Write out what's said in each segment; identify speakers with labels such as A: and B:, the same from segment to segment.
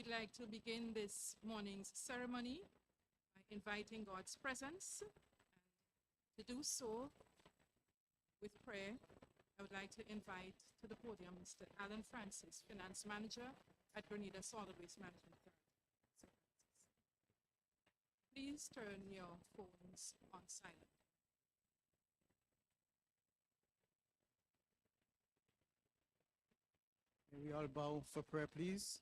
A: We'd like to begin this morning's ceremony by inviting God's presence. To do so with prayer, I would like to invite to the podium Mr. Alan Francis, Finance Manager at Grenada Solid Waste Management. Please turn your phones on silent.
B: May we all bow for prayer, please.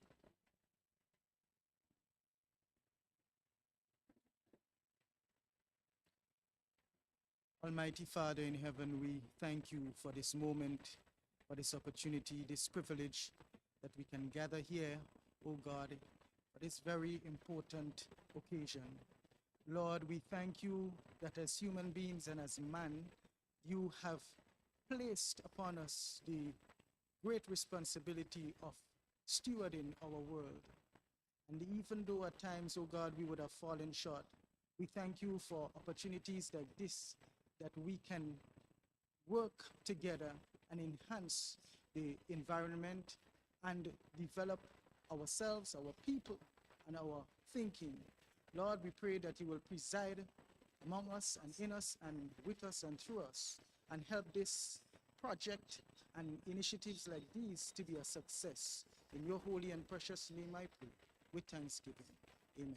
B: Almighty Father in heaven, we thank you for this moment, for this opportunity, this privilege that we can gather here, oh God, for this very important occasion. Lord, we thank you that as human beings and as man, you have placed upon us the great responsibility of stewarding our world. And even though at times, oh God, we would have fallen short, we thank you for opportunities like this, that we can work together and enhance the environment and develop ourselves, our people, and our thinking. Lord, we pray that you will preside among us and in us and with us and through us, and help this project and initiatives like these to be a success. In your holy and precious name I pray, with thanksgiving. Amen.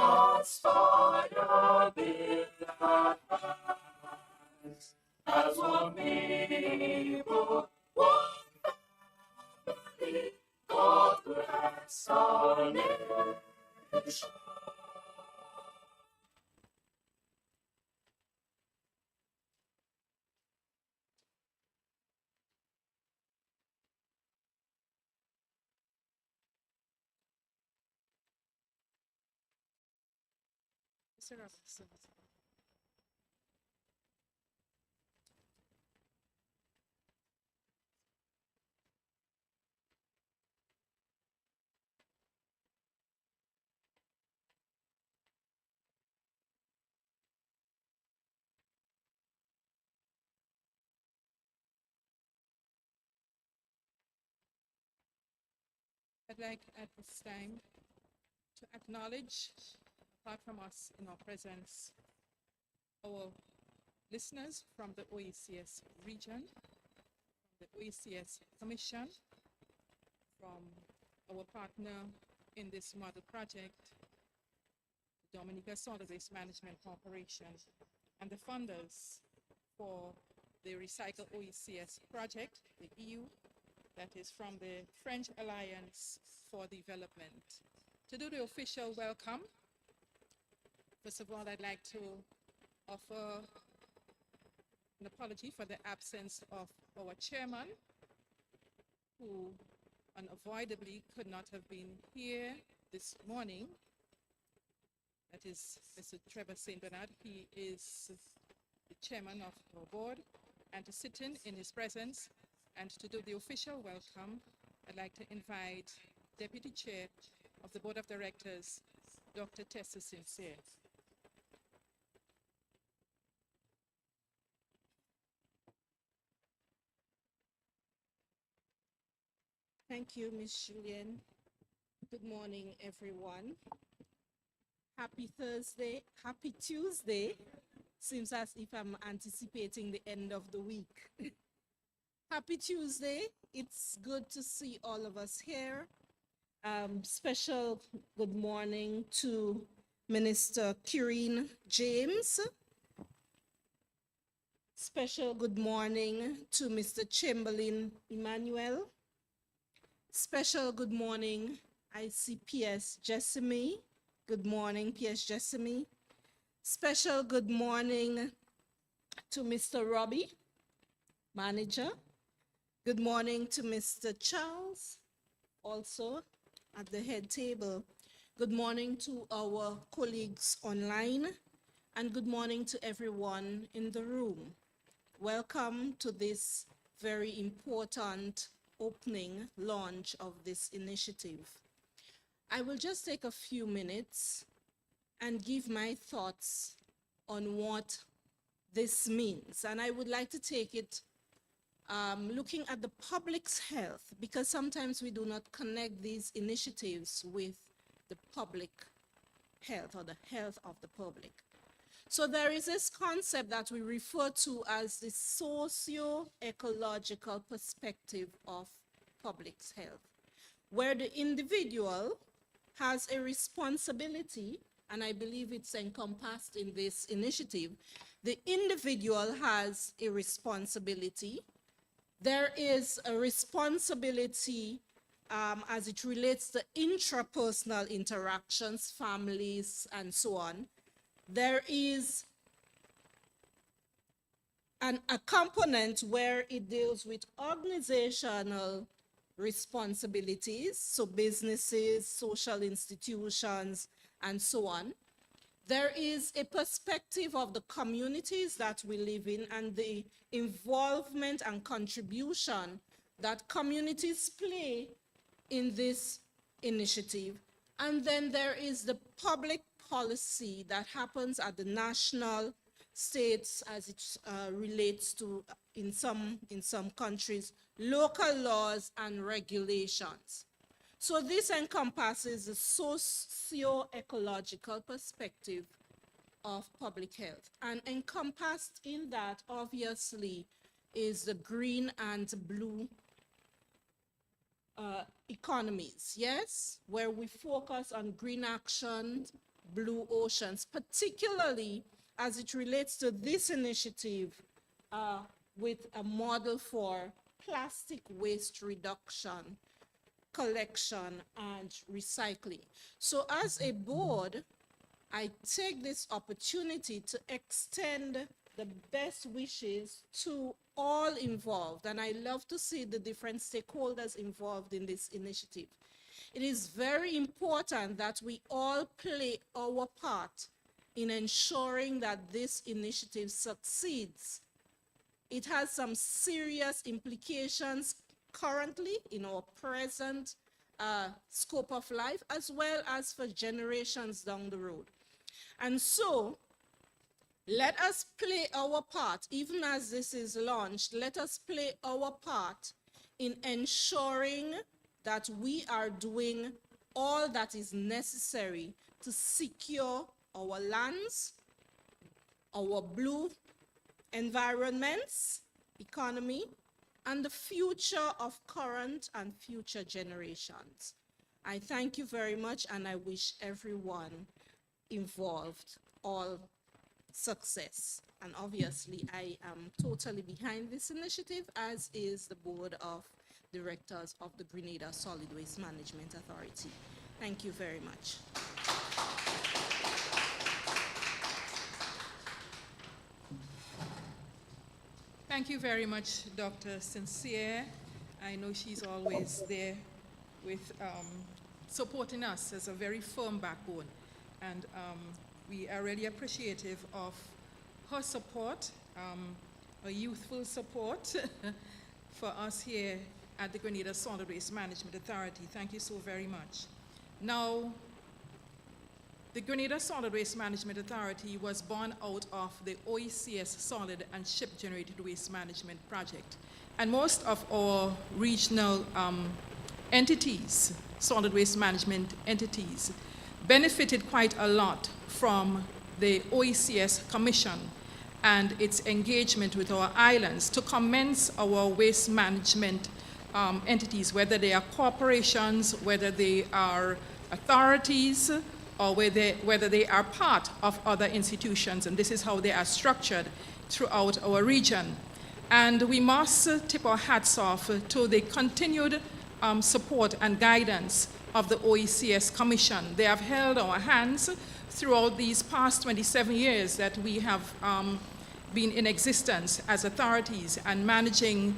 C: As fire be as one people, one family, God bless our nation.
A: Mr. Robinson. I'd like at this time to acknowledge, apart from us in our presence, our listeners from the OECS region, the OECS Commission, from our partner in this model project, the Dominica Solid Waste Management Corporation, and the funders for the Recycle OECS project, the EU, that is from the French Alliance for Development. To do the official welcome, first of all, I'd like to offer an apology for the absence of our chairman, who unavoidably could not have been here this morning. That is Mr. Trevor St. Bernard. He is the chairman of our board, and to sit in his presence and to do the official welcome, I'd like to invite Deputy Chair of the Board of Directors, Dr. Tessa Sincere. Thank you, Miss Julian. Good morning, everyone. Happy Thursday, happy Tuesday. Seems as if I'm anticipating the end of the week. Happy Tuesday. It's good to see all of us here. Special good morning to Minister Kireen James. Special good morning to Mr. Chamberlain Emmanuel. Special good morning, I see P.S. Jessamy. Good morning, P.S. Jessamy. Special good morning to Mr. Robbie, manager. Good morning to Mr. Charles, also at the head table. Good morning to our colleagues online, and good morning to everyone in the room. Welcome to this very important opening launch of this initiative. I will just take a few minutes and give my thoughts on what this means. And I would like to take it looking at the public's health, because sometimes we do not connect these initiatives with the public health or the health of the public. So there is this concept that we refer to as the socio-ecological perspective of public health, where the individual has a responsibility, and I believe it's encompassed in this initiative. The individual has a responsibility. There is a responsibility as it relates to intrapersonal interactions, families, and so on. There is a component where it deals with organizational responsibilities, so businesses, social institutions, and so on. There is a perspective of the communities that we live in and the involvement and contribution that communities play in this initiative. And then there is the public policy that happens at the national, states, as it relates to, in some countries, local laws and regulations. So this encompasses the socio-ecological perspective of public health. And encompassed in that, obviously, is the green and blue economies, yes? Where we focus on green action, blue oceans, particularly as it relates to this initiative with a model for plastic waste reduction, collection, and recycling. So as a board, I take this opportunity to extend the best wishes to all involved, and I love to see the different stakeholders involved in this initiative. It is very important that we all play our part in ensuring that this initiative succeeds. It has some serious implications currently in our present scope of life, as well as for generations down the road. And so, let us play our part, even as this is launched, let us play our part in ensuring that we are doing all that is necessary to secure our lands, our blue environments, economy, and the future of current and future generations. I thank you very much, and I wish everyone involved all success. And obviously, I am totally behind this initiative, as is the board of directors of the Grenada Solid Waste Management Authority. Thank you very much. Thank you very much, Dr. Sincere. I know she's always there with supporting us as a very firm backbone. And we are really appreciative of her support, her youthful support for us here at the Grenada Solid Waste Management Authority. Thank you so very much. Now, the Grenada Solid Waste Management Authority was born out of the OECS Solid and Ship Generated Waste Management Project. And most of our regional entities, solid waste management entities, benefited quite a lot from the OECS Commission and its engagement with our islands to commence our waste management entities, whether they are corporations, whether they are authorities, or whether they are part of other institutions, and this is how they are structured throughout our region. And we must tip our hats off to the continued support and guidance of the OECS Commission. They have held our hands throughout these past 27 years that we have been in existence as authorities and managing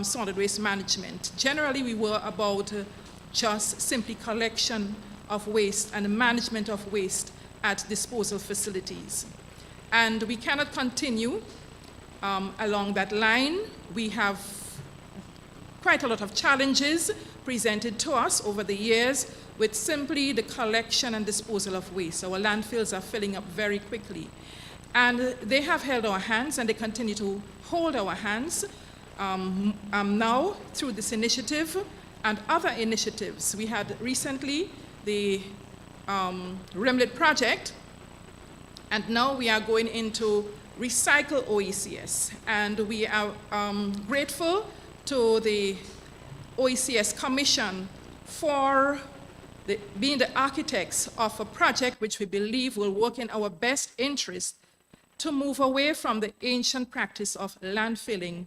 A: solid waste management. Generally, we were about just simply collection of waste and management of waste at disposal facilities. And we cannot continue along that line. We have quite a lot of challenges presented to us over the years with simply the collection and disposal of waste. Our landfills are filling up very quickly. And they have held our hands, and they continue to hold our hands now through this initiative and other initiatives. We had recently the Rimlet project, and now we are going into Recycle OECS, and we are grateful to the OECS Commission for being the architects of a project which we believe will work in our best interest to move away from the ancient practice of landfilling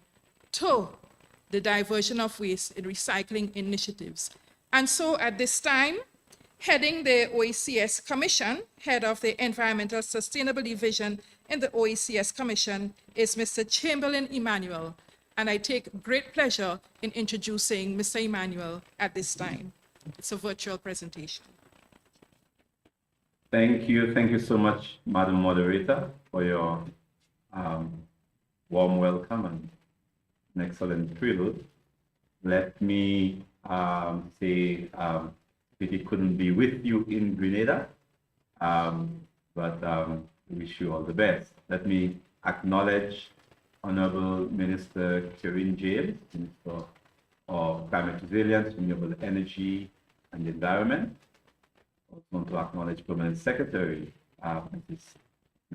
A: to the diversion of waste in recycling initiatives. And so at this time, heading the OECS Commission, head of the Environmental Sustainable Division in the OECS Commission, is Mr. Chamberlain Emmanuel, and I take great pleasure in introducing Mr. Emmanuel at this time. It's a virtual presentation.
D: Thank you so much, Madam Moderator, for your warm welcome and an excellent prelude. Let me say, pity couldn't be with you in Grenada, but we wish you all the best. Let me acknowledge Honorable Minister Kieran James, Minister of Climate Resilience, Renewable Energy and the Environment. I also want to acknowledge Permanent Secretary, Mrs.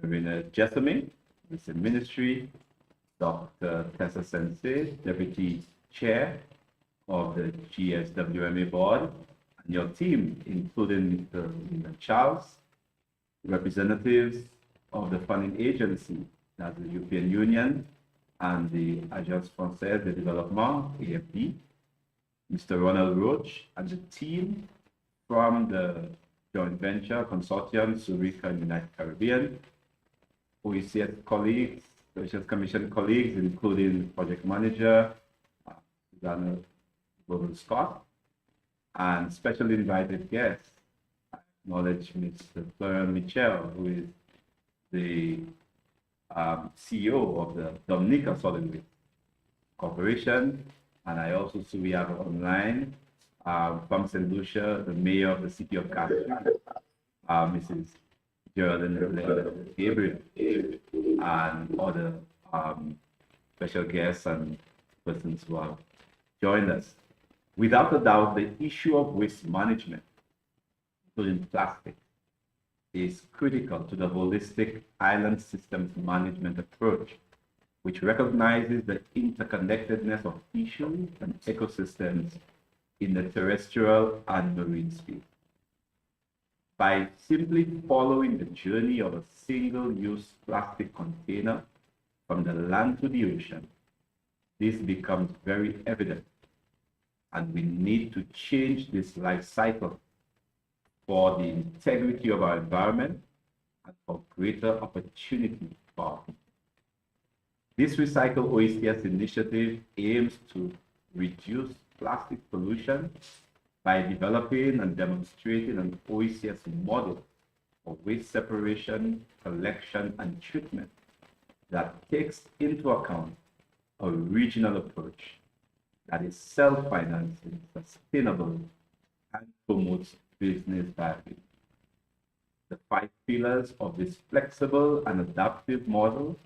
D: Marina Jessamy, Mr. Ministry, Dr. Tessa Sensei, Deputy Chair of the GSWMA Board, and your team, including Mr. Charles, representatives of the funding agency, that's the European Union, and the Agence Française de Développement, AFD, Mr. Ronald Roach, and the team from the joint venture consortium, Zurich and United Caribbean, OECS colleagues, OECS Commission colleagues, including project manager, Susanna Global Scott, and specially invited guests. I acknowledge Mr. Florian Michel, who is the CEO of the Dominica Solid Waste Corporation, and I also see we have online from St. Lucia, the mayor of the city of Castro, Mrs. Geraldine Gabriel, and other special guests and persons who have joined us. Without a doubt, the issue of waste management, including plastic, is critical to the holistic island systems management approach, which recognizes the interconnectedness of issues and ecosystems in the terrestrial and marine space. By simply following the journey of a single-use plastic container from the land to the ocean, this becomes very evident, and we need to change this life cycle for the integrity of our environment and for greater opportunity for our people. This Recycle OECS initiative aims to reduce plastic pollution by developing and demonstrating an OECS model for waste separation, collection, and treatment that takes into account a regional approach that is self-financing, sustainable, and promotes business viability. The 5 pillars of this flexible and adaptive model,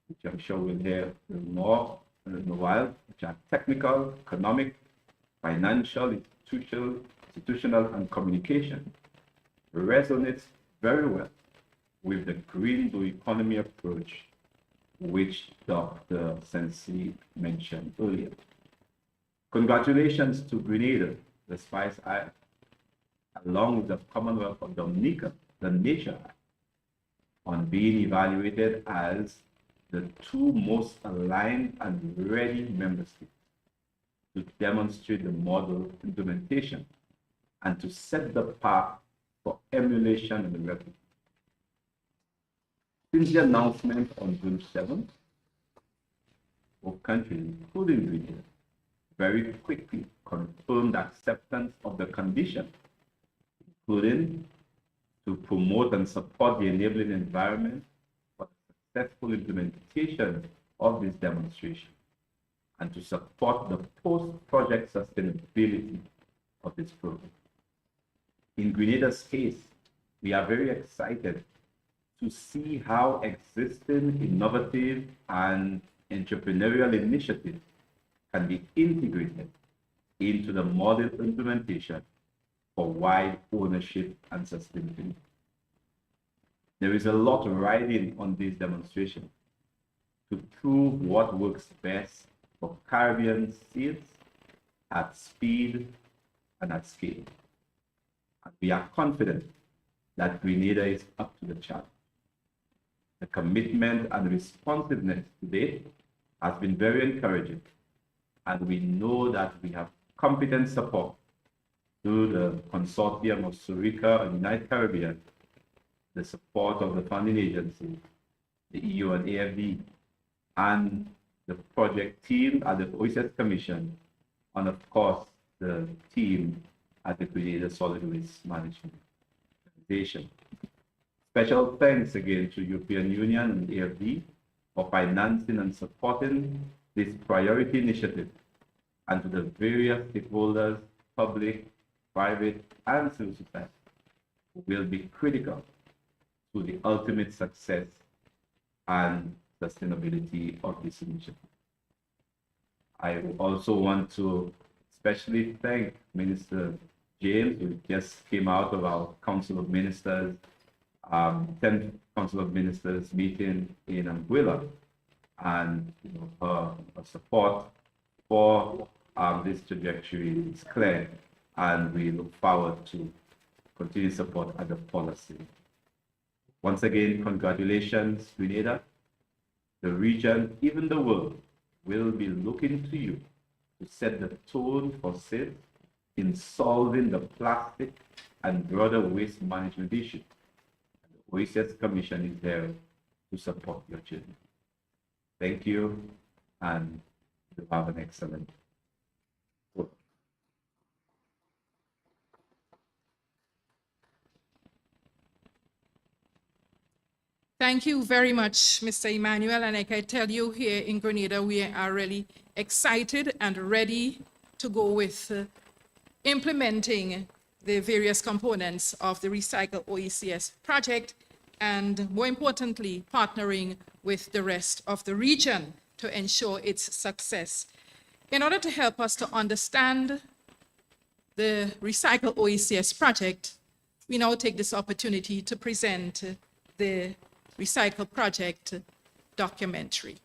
D: which I'm sure we'll hear more in a while, which are technical, economic, financial, institutional and communication resonates very well with the green blue economy approach, which Dr. Sensi mentioned earlier. Congratulations to Grenada, the Spice Isle, along with the Commonwealth of Dominica, the Nature Isle, on being evaluated as the two most aligned and ready member states to demonstrate the model implementation and to set the path for emulation in the Republic. Since the announcement on June 7th, both countries, including Grenada, very quickly confirmed acceptance of the condition, including to promote and support the enabling environment for the successful implementation of this demonstration, and to support the post-project sustainability of this program. In Grenada's case, we are very excited to see how existing innovative and entrepreneurial initiatives can be integrated into the model implementation for wide ownership and sustainability. There is a lot riding on this demonstration to prove what works best for Caribbean states at speed and at scale. And we are confident that Grenada is up to the challenge. The commitment and responsiveness to date has been very encouraging, and we know that we have competent support through the consortium of Surica and United Caribbean, the support of the funding agency, the EU and AFD, and the project team at the OECS Commission, and of course, the team at the Grenada Solid Waste Management Organization. Special thanks again to European Union and AFD for financing and supporting this priority initiative, and to the various stakeholders, public, private, and civil society, who will be critical to the ultimate success and sustainability of this initiative. I also want to especially thank Minister James, who just came out of our Council of Ministers, 10th Council of Ministers meeting in Anguilla, and her support for this trajectory is clear, and we look forward to continued support at the policy. Once again, congratulations, Grenada. The region, even the world, will be looking to you to set the tone for SID in solving the plastic and broader waste management issue. The OECS Commission is there to support your journey. Thank you, and you have an excellent work.
A: Thank you very much, Mr. Emmanuel. And I can tell you here in Grenada, we are really excited and ready to go with implementing the various components of the Recycle OECS project, and more importantly, partnering with the rest of the region to ensure its success. In order to help us to understand the Recycle OECS project, we now take this opportunity to present the Recycle Project documentary.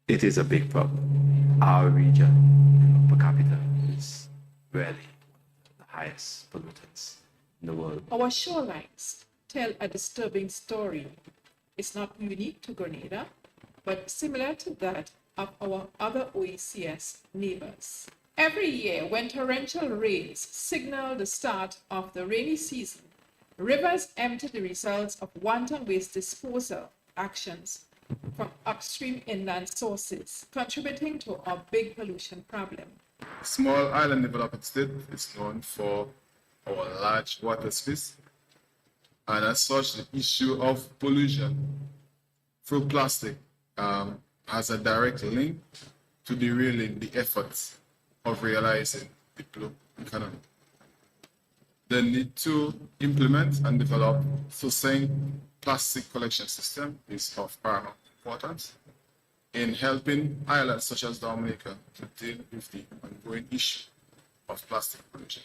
D: It is a big problem. Our region, per capita, really the highest pollutants in the world.
A: Our shorelines tell a disturbing story. It's not unique to Grenada, but similar to that of our other OECS neighbors. Every year, when torrential rains signal the start of the rainy season, rivers empty the results of wanton waste disposal actions from upstream inland sources, contributing to our big pollution problem.
E: Small island developing state is known for our large water space, and as such, the issue of pollution through plastic has a direct link to derailing the efforts of realizing the blue economy. The need to implement and develop sustained plastic collection system is of paramount importance in helping islands such as Dominica to deal with the ongoing issue of plastic pollution.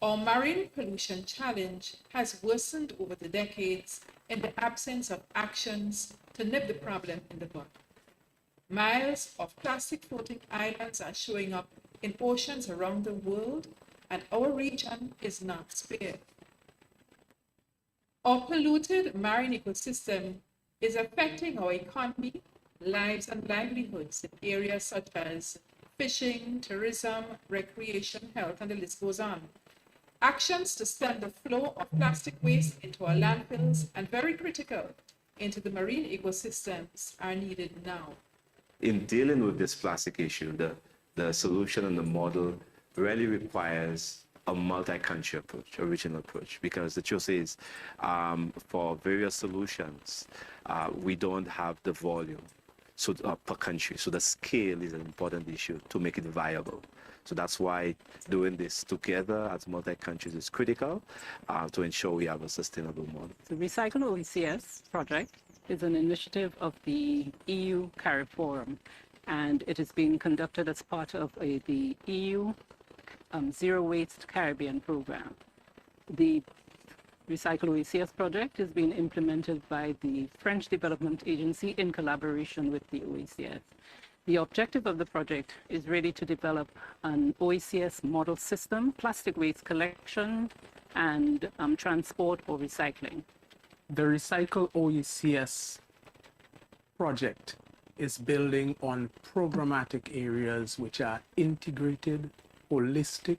A: Our marine pollution challenge has worsened over the decades in the absence of actions to nip the problem in the bud. Miles of plastic floating islands are showing up in oceans around the world, and our region is not spared. Our polluted marine ecosystem is affecting our economy, lives, and livelihoods in areas such as fishing, tourism, recreation, health, and the list goes on. Actions to stem the flow of plastic waste into our landfills and, very critical, into the marine ecosystems are needed now.
D: In dealing with this plastic issue, the solution and the model really requires a multi-country approach, a regional approach, because the truth is, for various solutions, we don't have the volume per country. So the scale is an important issue to make it viable. So that's why doing this together as multi-countries is critical to ensure we have a sustainable model.
F: The Recycle OECS project is an initiative of the EU CARIB Forum, and it is being conducted as part of the EU Zero Waste Caribbean program. The Recycle OECS project is being implemented by the French Development Agency in collaboration with the OECS. The objective of the project is really to develop an OECS model system, plastic waste collection, and transport or recycling.
G: The Recycle OECS project is building on programmatic areas which are integrated, holistic,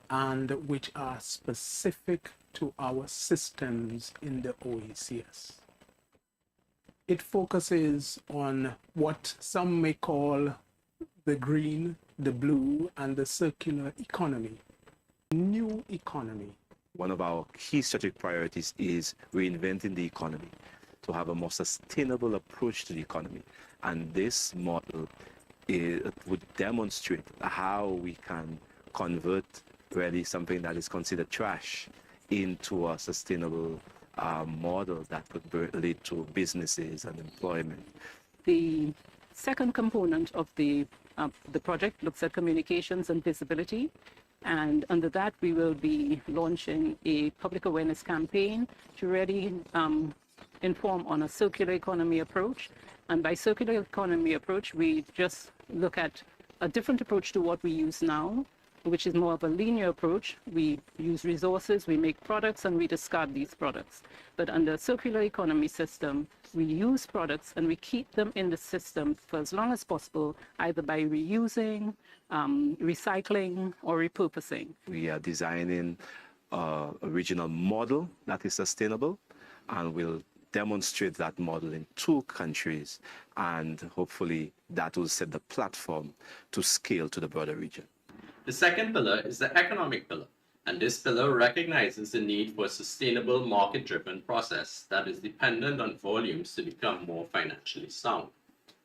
G: and which are specific to our systems in the OECS. It focuses on what some may call the green, the blue, and the circular economy, new economy.
D: One of our key strategic priorities is reinventing the economy to have a more sustainable approach to the economy. And this model would demonstrate how we can convert really something that is considered trash into a sustainable model that could lead to businesses and employment.
F: The second component of the project looks at communications and visibility. And under that, we will be launching a public awareness campaign to really inform on a circular economy approach. And by circular economy approach, we just look at a different approach to what we use now, which is more of a linear approach. We use resources, we make products, and we discard these products. But under a circular economy system, we use products and we keep them in the system for as long as possible, either by reusing, recycling, or repurposing.
D: We are designing a regional model that is sustainable, and we'll demonstrate that model in 2 countries, and hopefully that will set the platform to scale to the broader region.
H: The second pillar is the economic pillar, and this pillar recognizes the need for a sustainable market-driven process that is dependent on volumes to become more financially sound.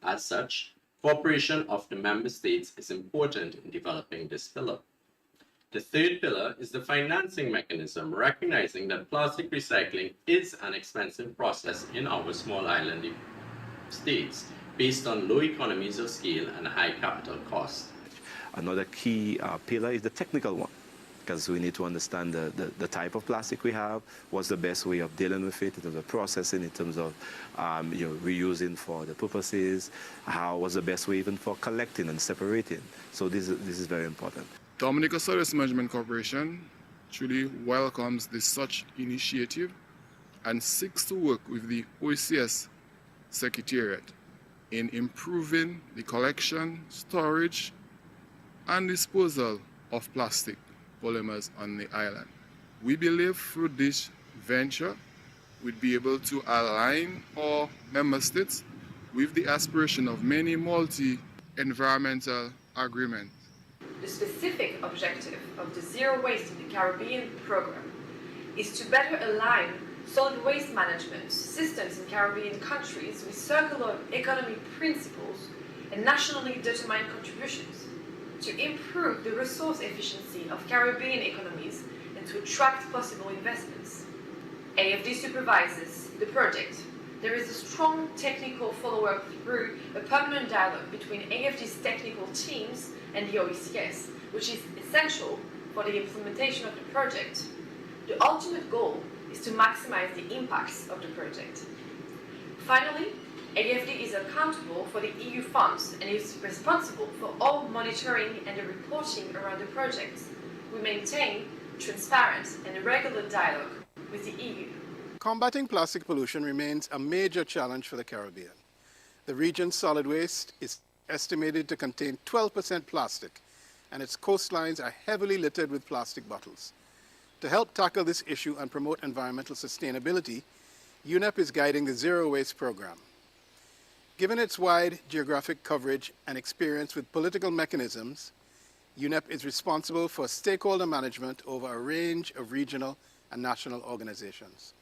H: As such, cooperation of the member states is important in developing this pillar. The third pillar is the financing mechanism, recognizing that plastic recycling is an expensive process in our small island states based on low economies of scale and high capital costs.
D: Another key pillar is the technical one, because we need to understand the type of plastic we have, what's the best way of dealing with it in terms of processing, in terms of reusing for the purposes, what's the best way even for collecting and separating. So this is very important.
E: Dominica Solid Waste Management Corporation truly welcomes this such initiative and seeks to work with the OECS Secretariat in improving the collection, storage, and disposal of plastic polymers on the island. We believe through this venture, we'd be able to align our member states with the aspiration of many multi-environmental agreements.
I: The specific objective of the Zero Waste in the Caribbean program is to better align solid waste management systems in Caribbean countries with circular economy principles and nationally determined contributions, to improve the resource efficiency of Caribbean economies and to attract possible investments. AFD supervises the project. There is a strong technical follow-up through a permanent dialogue between AFD's technical teams and the OECS, which is essential for the implementation of the project. The ultimate goal is to maximize the impacts of the project. Finally, AFD is accountable for the EU funds and is responsible for all monitoring and the reporting around the project. We maintain transparent and regular dialogue with the EU.
J: Combating plastic pollution remains a major challenge for the Caribbean. The region's solid waste is estimated to contain 12% plastic, and its coastlines are heavily littered with plastic bottles. To help tackle this issue and promote environmental sustainability, UNEP is guiding the Zero Waste program. Given its wide geographic coverage and experience with political mechanisms, UNEP is responsible for stakeholder management over a range of regional and national organizations.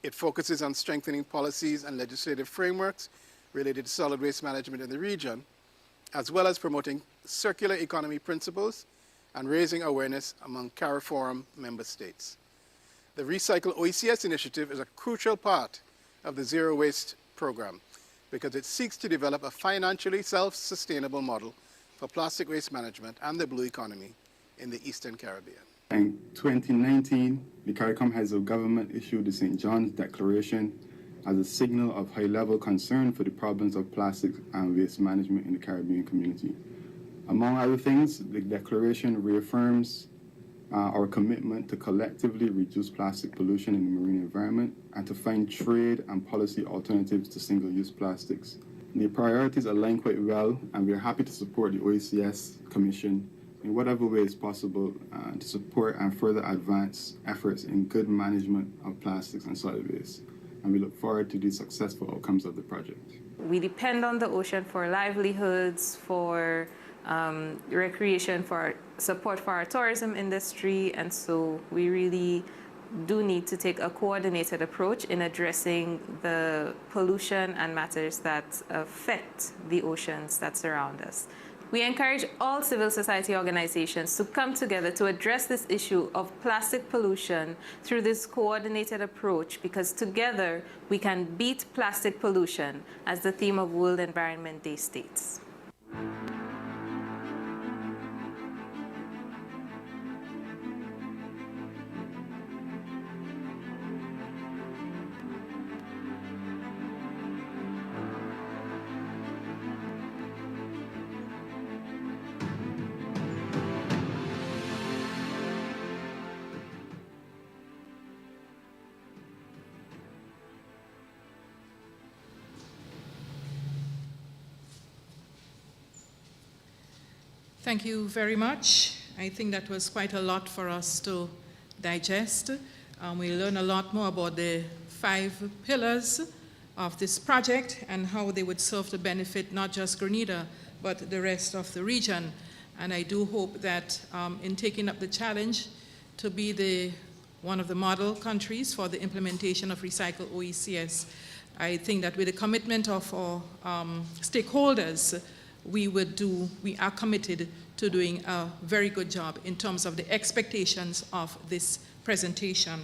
J: It focuses on strengthening policies and legislative frameworks related to solid waste management in the region, as well as promoting circular economy principles and raising awareness among CARIFORUM member states. The Recycle OECS initiative is a crucial part of the Zero Waste program because it seeks to develop a financially self-sustainable model for plastic waste management and the blue economy in the Eastern Caribbean.
K: In 2019, the CARICOM Heads of Government issued the St. John's Declaration as a signal of high-level concern for the problems of plastics and waste management in the Caribbean community. Among other things, the declaration reaffirms our commitment to collectively reduce plastic pollution in the marine environment and to find trade and policy alternatives to single-use plastics. The priorities align quite well, and we are happy to support the OECS Commission in whatever way is possible to support and further advance efforts in good management of plastics and solid waste. And we look forward to the successful outcomes of the project.
L: We depend on the ocean for livelihoods, for recreation, for support for our tourism industry, and so we really do need to take a coordinated approach in addressing the pollution and matters that affect the oceans that surround us. We encourage all civil society organizations to come together to address this issue of plastic pollution through this coordinated approach, because together we can beat plastic pollution, as the theme of World Environment Day states.
A: Thank you very much. I think that was quite a lot for us to digest. We learned a lot more about the 5 pillars of this project and how they would serve to benefit not just Grenada, but the rest of the region. And I do hope that in taking up the challenge to be one of the model countries for the implementation of Recycle OECS, I think that with the commitment of our stakeholders, we are committed to doing a very good job in terms of the expectations of this presentation.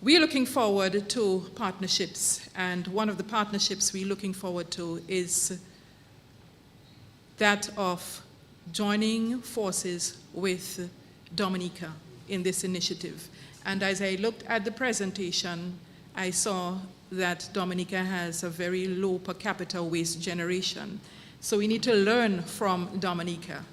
A: We are looking forward to partnerships, and one of the partnerships we're looking forward to is that of joining forces with Dominica in this initiative. And as I looked at the presentation, I saw that Dominica has a very low per capita waste generation. So we need to learn from Dominica.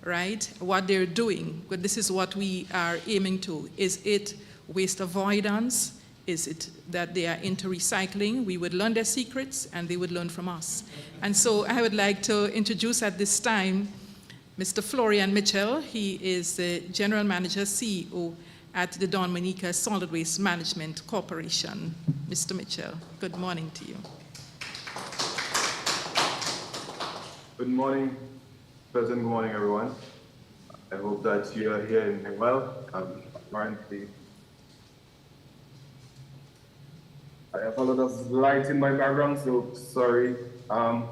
A: right, what they're doing. But this is what we are aiming to. Is it waste avoidance? Is it that they are into recycling? We would learn their secrets and they would learn from us. And so I would like to introduce at this time Mr. Florian Mitchell. He is the General Manager, CEO at the Dominica Solid Waste Management Corporation. Mr. Mitchell, good morning to you.
M: Good morning, President. Good morning, everyone. I hope that you are hearing me well. Currently, I have a lot of light in my background, so sorry for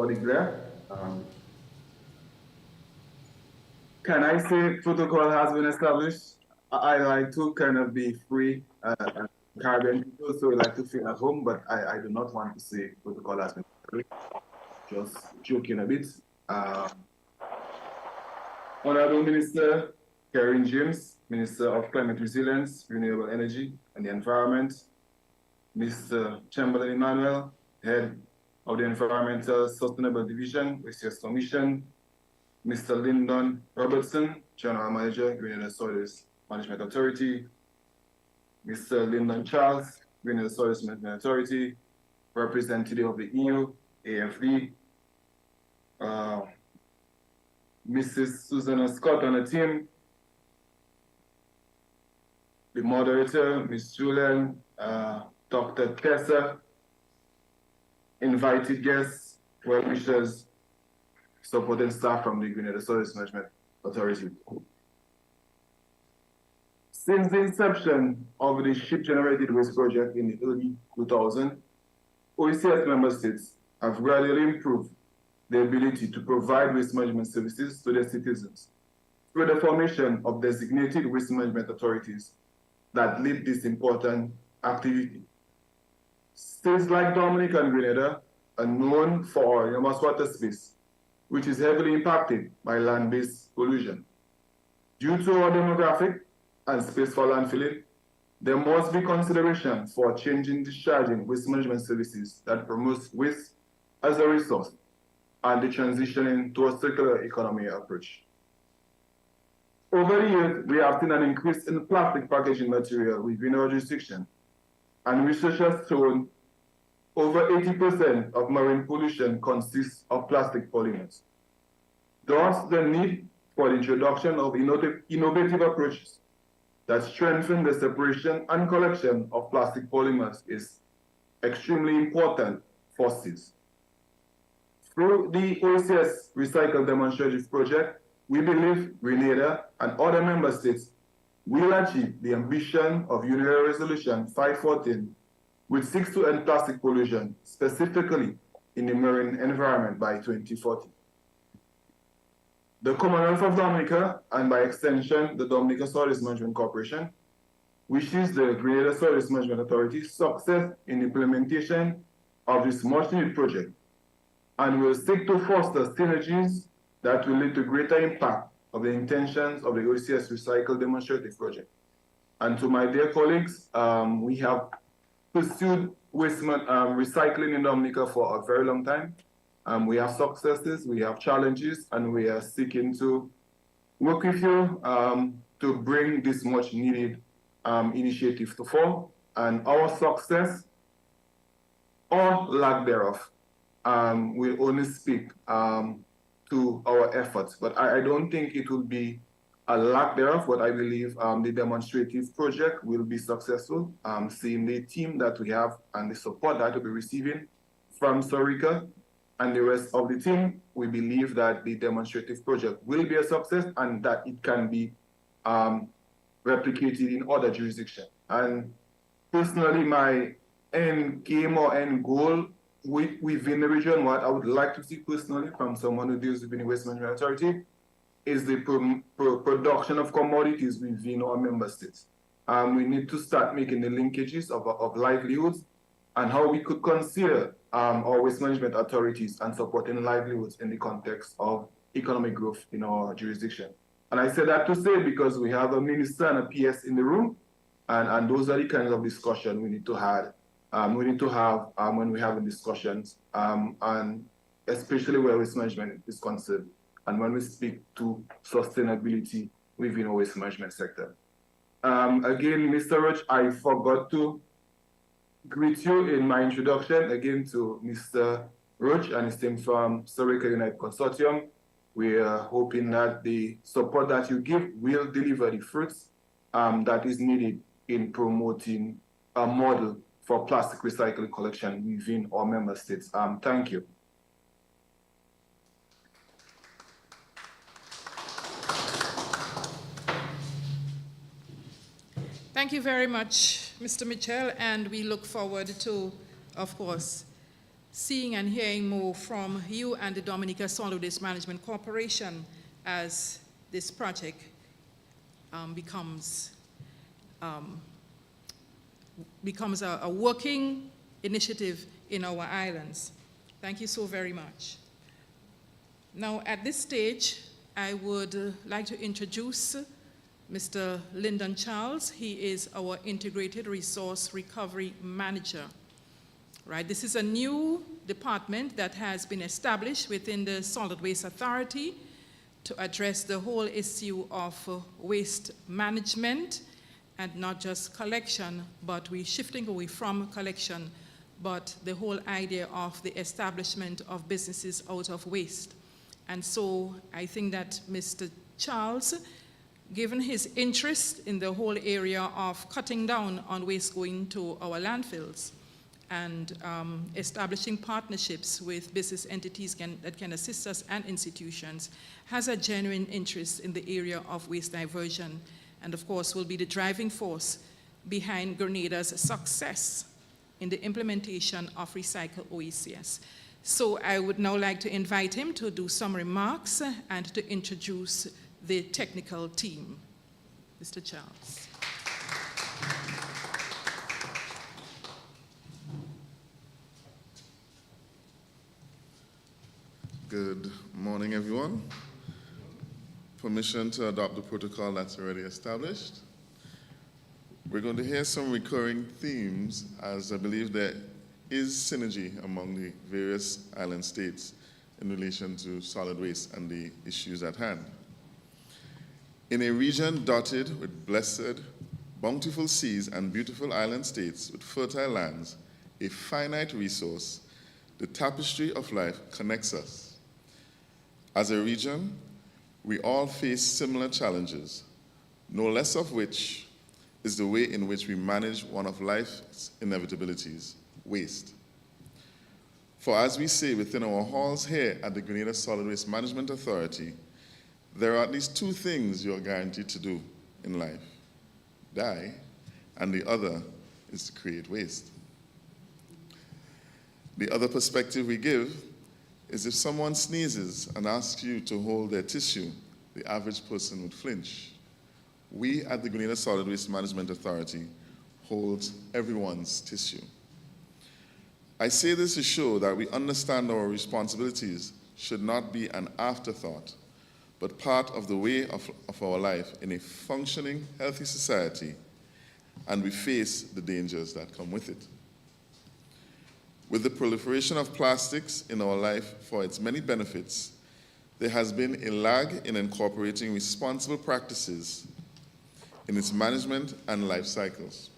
M: the glare. Can I say protocol has been established? I like to kind of be free, Caribbean people, so I like to feel at home, but I do not want to say protocol has been established. Just joking a bit. Honorable Minister Karen James, Minister of Climate Resilience, Renewable Energy and the Environment, Mr. Chamberlain Emmanuel, Head of the Environmental Sustainable Division, OECS Commission, Mr. Lyndon Robertson, General Manager, Grenada Soils Management Authority, Mr. Lyndon Charles, Grenada Soils Management Authority, representative of the EU, AFD, Mrs. Susanna Scott on the team, the moderator, Ms. Julian, Dr. Tessa, invited guests, well-wishers, supporting staff from the Grenada Soils Management Authority. Since the inception of the ship-generated waste project in the early 2000s, OECS member states have gradually improved the ability to provide waste management services to their citizens through the formation of designated waste management authorities that lead this important activity. States like Dominica and Grenada are known for enormous water space, which is heavily impacted by land-based pollution. Due to our demographic and space for landfilling, there must be consideration for changing discharging waste management services that promotes waste as a resource and the transitioning to a circular economy approach. Over the years, we have seen an increase in plastic packaging material within our jurisdiction, and research has shown over 80% of marine pollution consists of plastic polymers. Thus, the need for the introduction of innovative approaches that strengthen the separation and collection of plastic polymers is extremely important for CIS. Through the OECS Recycle Demonstrative Project, we believe Grenada and other member states will achieve the ambition of Union Resolution 514, which seeks to end plastic pollution, specifically in the marine environment by 2040. The Commonwealth of Dominica, and by extension, the Dominica Solids Management Corporation, wishes the Grenada Solids Management Authority success in implementation of this much-needed project, and will seek to foster synergies that will lead to greater impact of the intentions of the OECS Recycle Demonstrative Project. And to my dear colleagues, we have pursued waste recycling in Dominica for a very long time. We have successes, we have challenges, and we are seeking to work with you to bring this much needed initiative to form. And our success or lack thereof will only speak to our efforts. But I don't think it will be a lack thereof, but I believe the demonstrative project will be successful, seeing the team that we have and the support that we'll be receiving from Sorica and the rest of the team. We believe that the demonstrative project will be a success and that it can be replicated in other jurisdictions. And personally, my end game or end goal within the region, what I would like to see personally from someone who deals with the Waste Management Authority, is the production of commodities within our member states. We need to start making the linkages of livelihoods and how we could consider our waste management authorities and supporting livelihoods in the context of economic growth in our jurisdiction. And I say that to say because we have a minister and a PS in the room, and those are the kinds of discussion we need to have. When we're having discussions, and especially where waste management is concerned. and when we speak to sustainability within our waste management sector. Again, Mr. Roach, I forgot to greet you in my introduction again to Mr. Roach and his team from Storica United Consortium. We are hoping that the support that you give will deliver the fruits that is needed in promoting a model for plastic recycling collection within our member states. Thank you.
A: Thank you very much, Mr. Mitchell, and we look forward to, of course, seeing and hearing more from you and the Dominica Solid Waste Management Corporation as this project becomes a working initiative in our islands. Thank you so very much. Now, at this stage, I would like to introduce Mr. Lyndon Charles. He is our Integrated Resource Recovery Manager. Right, this is a new department that has been established within the Solid Waste Authority to address the whole issue of waste management and not just collection, but we're shifting away from collection, but the whole idea of the establishment of businesses out of waste. And so I think that Mr. Charles, given his interest in the whole area of cutting down on waste going to our landfills and establishing partnerships with business entities that can assist us and institutions, has a genuine interest in the area of waste diversion, and of course will be the driving force behind Grenada's success in the implementation of Recycle OECS. So I would now like to invite him to do some remarks and to introduce the technical team. Mr. Charles.
E: Good morning, everyone. Permission to adopt the protocol that's already established. We're going to hear some recurring themes, as I believe there is synergy among the various island states in relation to solid waste and the issues at hand. In a region dotted with blessed, bountiful seas and beautiful island states with fertile lands, a finite resource, the tapestry of life connects us. As a region, we all face similar challenges, no less of which is the way in which we manage one of life's inevitabilities, waste. For as we say within our halls here at the Grenada Solid Waste Management Authority, there are at least two things you're guaranteed to do in life: die, and the other is to create waste. The other perspective we give is if someone sneezes and asks you to hold their tissue, the average person would flinch. We at the Grenada Solid Waste Management Authority hold everyone's tissue. I say this to show that we understand our responsibilities should not be an afterthought, but part of the way of our life in a functioning, healthy society, and we face the dangers that come with it. With the proliferation of plastics in our life for its many benefits, there has been a lag in incorporating responsible practices in its management and life cycles.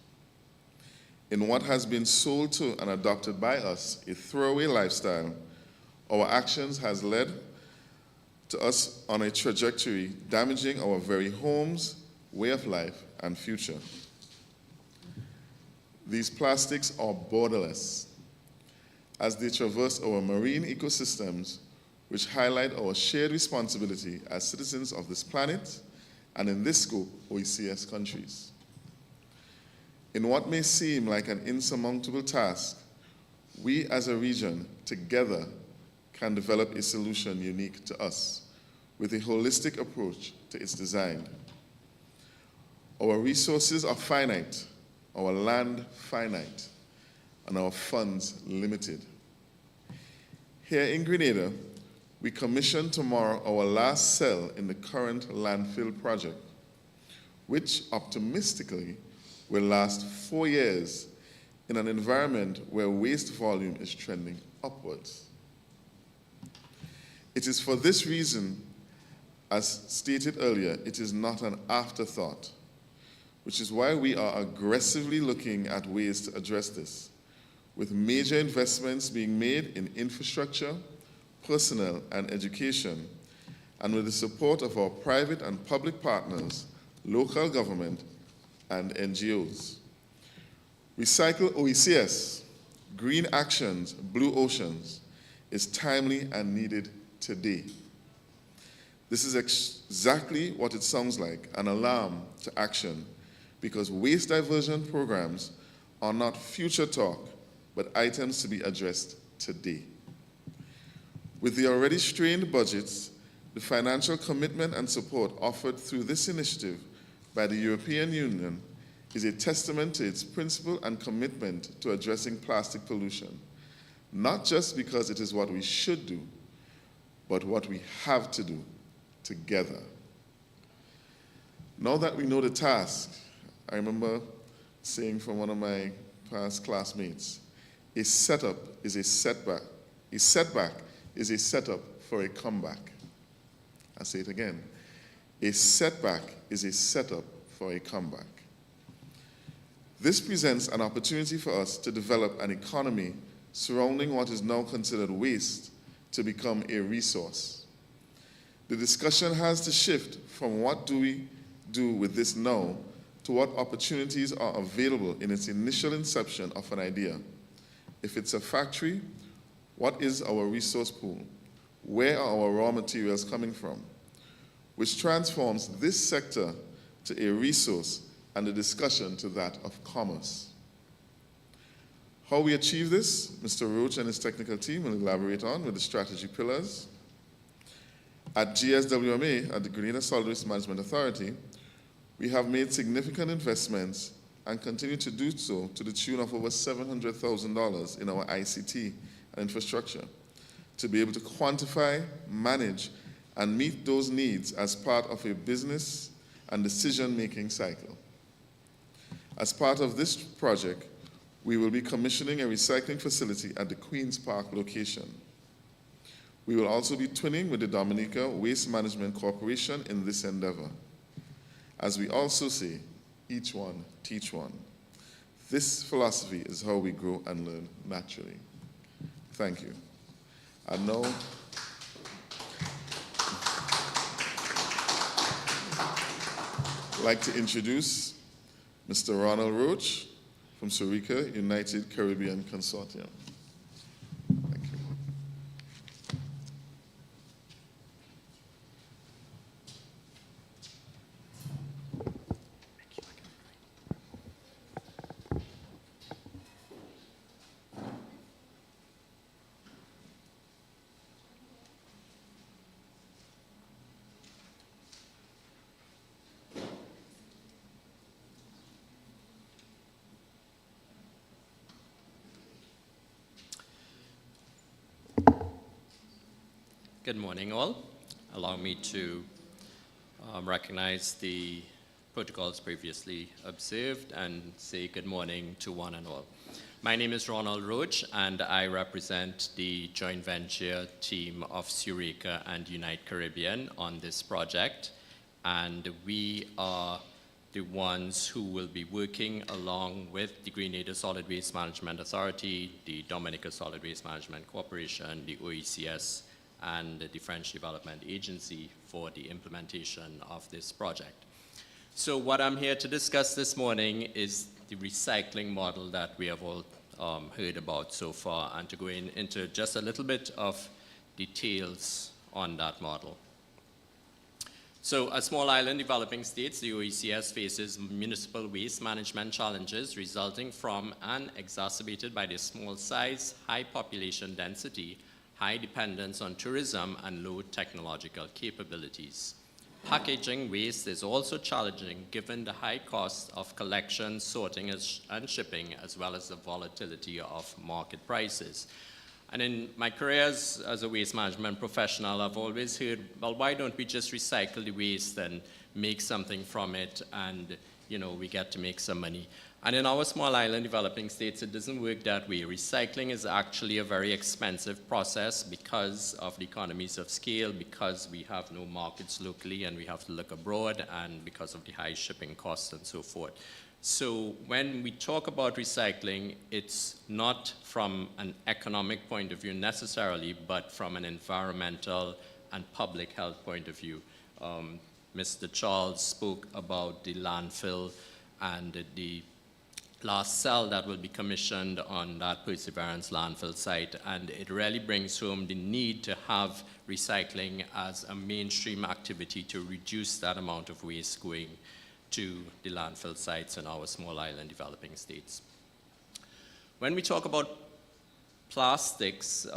E: In what has been sold to and adopted by us, a throwaway lifestyle, our actions has led to us on a trajectory damaging our very homes, way of life, and future. These plastics are borderless as they traverse our marine ecosystems, which highlight our shared responsibility as citizens of this planet and, in this scope, OECS countries. In what may seem like an insurmountable task, we as a region together can develop a solution unique to us with a holistic approach to its design. Our resources are finite, our land finite, and our funds limited. Here in Grenada, we commission tomorrow our last cell in the current landfill project, which optimistically will last 4 years in an environment where waste volume is trending upwards. It is for this reason
N: As stated earlier, it is not an afterthought, which is why we are aggressively looking at ways to address this, with major investments being made in infrastructure, personnel, and education, and with the support of our private and public partners, local government, and NGOs. Recycle OECS, Green Actions, Blue Oceans, is timely and needed today. This is exactly what it sounds like, an alarm to action, because waste diversion programs are not future talk, but items to be addressed today. With the already strained budgets, the financial commitment and support offered through this initiative by the European Union is a testament to its principle and commitment to addressing plastic pollution, not just because it is what we should do, but what we have to do together. Now that we know the task, I remember saying from one of my past classmates, a setup is a setback. A setback is a setup for a comeback. I'll say it again. A setback is a setup for a comeback. This presents an opportunity for us to develop an economy surrounding what is now considered waste to become a resource. The discussion has to shift from what do we do with this now to what opportunities are available in its initial inception of an idea. If it's a factory, what is our resource pool? Where are our raw materials coming from? Which transforms this sector to a resource and the discussion to that of commerce. How we achieve this, Mr. Roach and his technical team will elaborate on with the strategy pillars. At GSWMA, at the Grenada Solid Waste Management Authority, we have made significant investments and continue to do so to the tune of over $700,000 in our ICT and infrastructure to be able to quantify, manage, and meet those needs as part of a business and decision-making cycle. As part of this project, we will be commissioning a recycling facility at the Queen's Park location. We will also be twinning with the Dominica Waste Management Corporation in this endeavor. As we also say, each one, teach one. This philosophy is how we grow and learn naturally. Thank you. And now, I'd like to introduce Mr. Ronald Roach from Surica United Caribbean Consortium. Thank you.
H: Good morning, all. Allow me to recognize the protocols previously observed and say good morning to one and all. My name is Ronald Roach, and I represent the joint venture team of Surica and Unite Caribbean on this project. And we are the ones who will be working along with the Grenada Solid Waste Management Authority, the Dominica Solid Waste Management Corporation, the OECS, and the French Development Agency for the implementation of this project. So what I'm here to discuss this morning is the recycling model that we have all heard about so far, and to go into just a little bit of details on that model. So as small island developing states, the OECS faces municipal waste management challenges resulting from and exacerbated by the small size, high population density, high dependence on tourism, and low technological capabilities. Packaging waste is also challenging given the high cost of collection, sorting, and shipping, as well as the volatility of market prices. And in my career as a waste management professional, I've always heard, well, why don't we just recycle the waste and make something from it and we get to make some money. And in our small island developing states, it doesn't work that way. Recycling is actually a very expensive process because of the economies of scale, because we have no markets locally and we have to look abroad, and because of the high shipping costs and so forth. So when we talk about recycling, it's not from an economic point of view necessarily, but from an environmental and public health point of view. Mr. Charles spoke about the landfill and the last cell that will be commissioned on that Perseverance landfill site, and it really brings home the need to have recycling as a mainstream activity to reduce that amount of waste going to the landfill sites in our small island developing states. When we talk about plastics,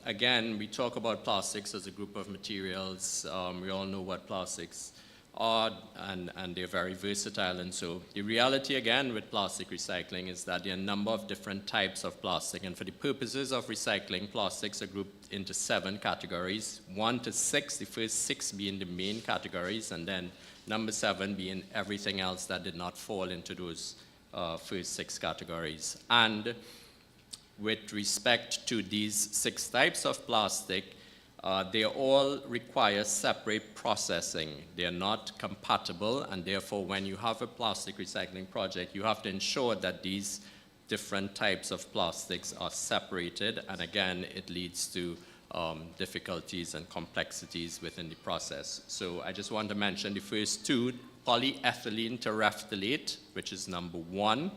H: again, we talk about plastics as a group of materials. We all know what plastics are, and they're very versatile. And so the reality, again, with plastic recycling is that there are a number of different types of plastic. And for the purposes of recycling, plastics are grouped into 7 categories, 1 to 6, the first 6 being the main categories, and then number 7 being everything else that did not fall into those first 6 categories. And with respect to these 6 types of plastic, they all require separate processing. They are not compatible, and therefore when you have a plastic recycling project, you have to ensure that these different types of plastics are separated, and again, it leads to difficulties and complexities within the process. So I just want to mention the first 2, polyethylene terephthalate, which is number 1,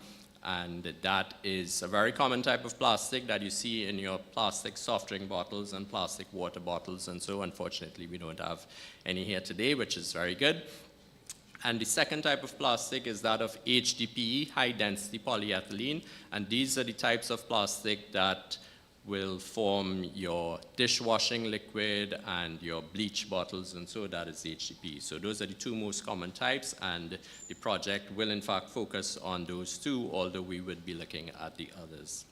H: and that is a very common type of plastic that you see in your plastic soft drink bottles and plastic water bottles, and so unfortunately we don't have any here today, which is very good. And the second type of plastic is that of HDPE, high density polyethylene, and these are the types of plastic that will form your dishwashing liquid and your bleach bottles, and so that is HDPE. So those are the 2 most common types, and the project will in fact focus on those 2, although we would be looking at the others.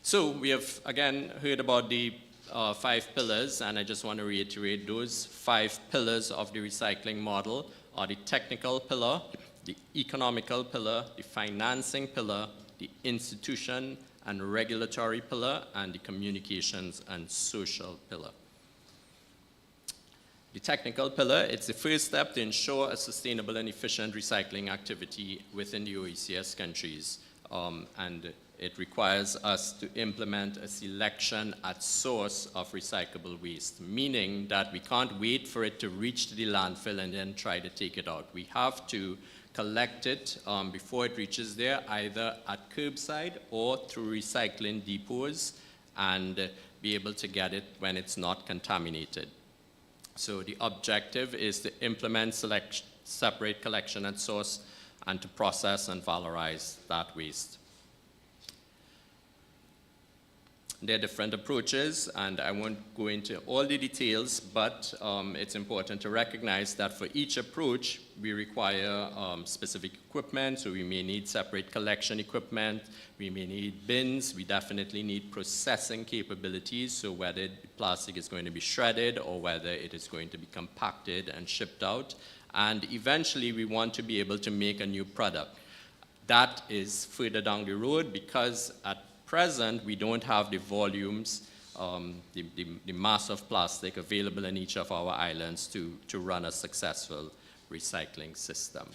H: So we have again heard about the 5 pillars, and I just want to reiterate those 5 pillars of the recycling model are the technical pillar, the economical pillar, the financing pillar, the institution and regulatory pillar, and the communications and social pillar. The technical pillar, it's the first step to ensure a sustainable and efficient recycling activity within the OECS countries. And it requires us to implement a selection at source of recyclable waste, meaning that we can't wait for it to reach the landfill and then try to take it out. We have to collect it before it reaches there, either at curbside or through recycling depots, and be able to get it when it's not contaminated. So the objective is to implement separate collection at source and to process and valorize that waste. There are different approaches, and I won't go into all the details, but it's important to recognize that for each approach, we require specific equipment. So we may need separate collection equipment, we may need bins, we definitely need processing capabilities, so whether the plastic is going to be shredded or whether it is going to be compacted and shipped out. And eventually, we want to be able to make a new product. That is further down the road, because at present, we don't have the volumes, the mass of plastic available in each of our islands to run a successful recycling system.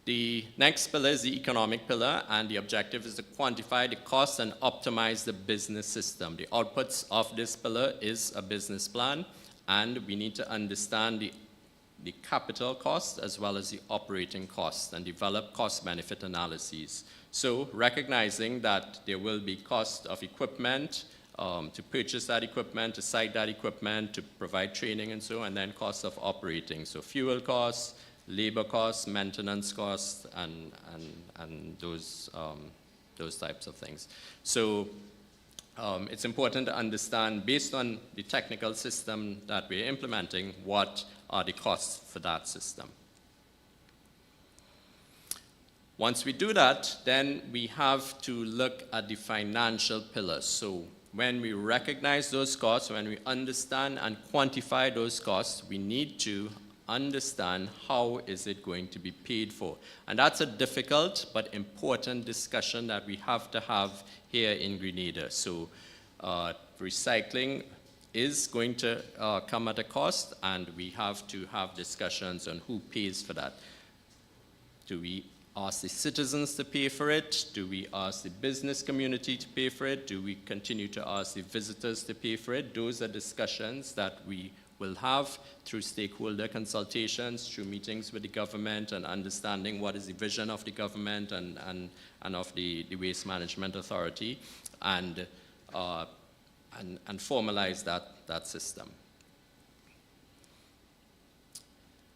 H: The next pillar is the economic pillar, and the objective is to quantify the costs and optimize the business system. The outputs of this pillar is a business plan, and we need to understand the capital cost as well as the operating cost and develop cost-benefit analyses. So recognizing that there will be cost of equipment, to purchase that equipment, to site that equipment, to provide training and so, and then cost of operating. So fuel costs, labor costs, maintenance costs, and those types of things. So it's important to understand, based on the technical system that we're implementing, what are the costs for that system. Once we do that, then we have to look at the financial pillars. So when we recognize those costs, when we understand and quantify those costs, we need to understand how is it going to be paid for. And that's a difficult but important discussion that we have to have here in Grenada. So recycling is going to come at a cost, and we have to have discussions on who pays for that. Do we ask the citizens to pay for it? Do we ask the business community to pay for it? Do we continue to ask the visitors to pay for it? Those are discussions that we will have through stakeholder consultations, through meetings with the government, and understanding what is the vision of the government and of the Waste Management Authority, and formalize that system.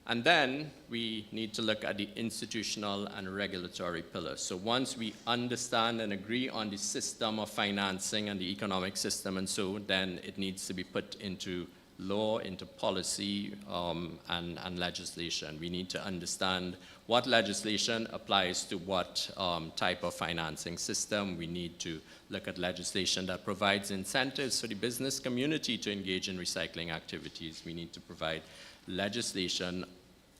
H: And then we need to look at the institutional and regulatory pillars. So once we understand and agree on the system of financing and the economic system and so, then it needs to be put into law, into policy, and legislation. We need to understand what legislation applies to what type of financing system. We need to look at legislation that provides incentives for the business community to engage in recycling activities. We need to provide legislation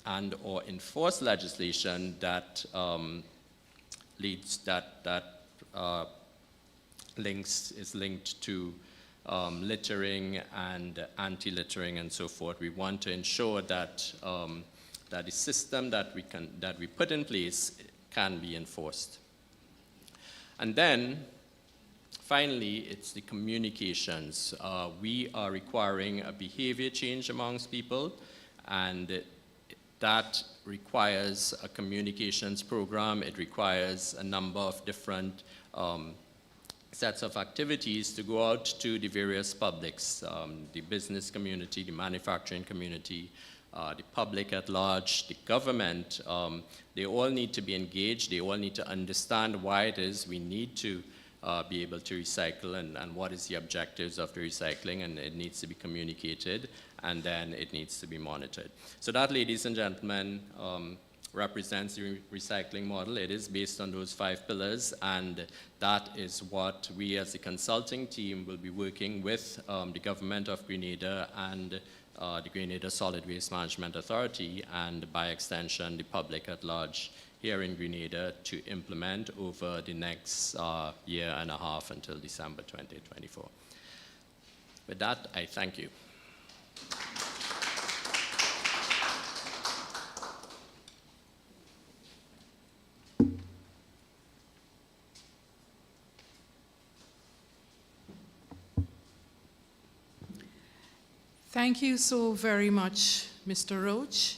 H: and or enforce legislation that is linked to littering and anti-littering and so forth. We want to ensure that that the system that we put in place can be enforced. And then finally, it's the communications. We are requiring a behavior change amongst people, and that requires a communications program. It requires a number of different sets of activities to go out to the various publics, the business community, the manufacturing community, the public at large, the government. They all need to be engaged. They all need to understand why it is we need to be able to recycle and what is the objectives of the recycling, and it needs to be communicated, and then it needs to be monitored. So that, ladies and gentlemen, represents the recycling model. It is based on those 5 pillars, and that is what we as a consulting team will be working with the government of Grenada and the Grenada Solid Waste Management Authority, and by extension the public at large here in Grenada, to implement over the next year and a half until December 2024. With that, I thank you.
A: Thank you so very much, Mr. Roach.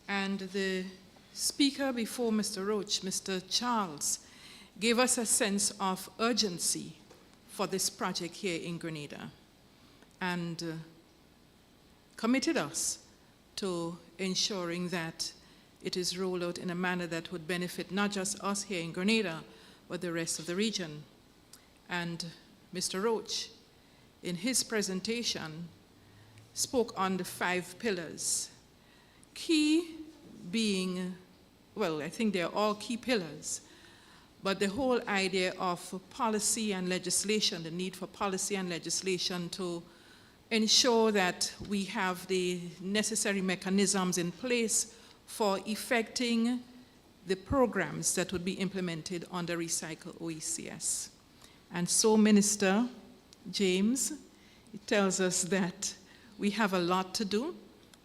A: And the speaker before Mr. Roach, Mr. Charles, gave us a sense of urgency for this project here in Grenada, and committed us to ensuring that it is rolled out in a manner that would benefit not just us here in Grenada, but the rest of the region. And Mr. Roach, in his presentation, spoke on the 5 pillars. Key being, well, I think they're all key pillars, but the whole idea of policy and legislation, the need for policy and legislation to ensure that we have the necessary mechanisms in place for effecting the programs that would be implemented under Recycle OECS. And so, Minister James, it tells us that we have a lot to do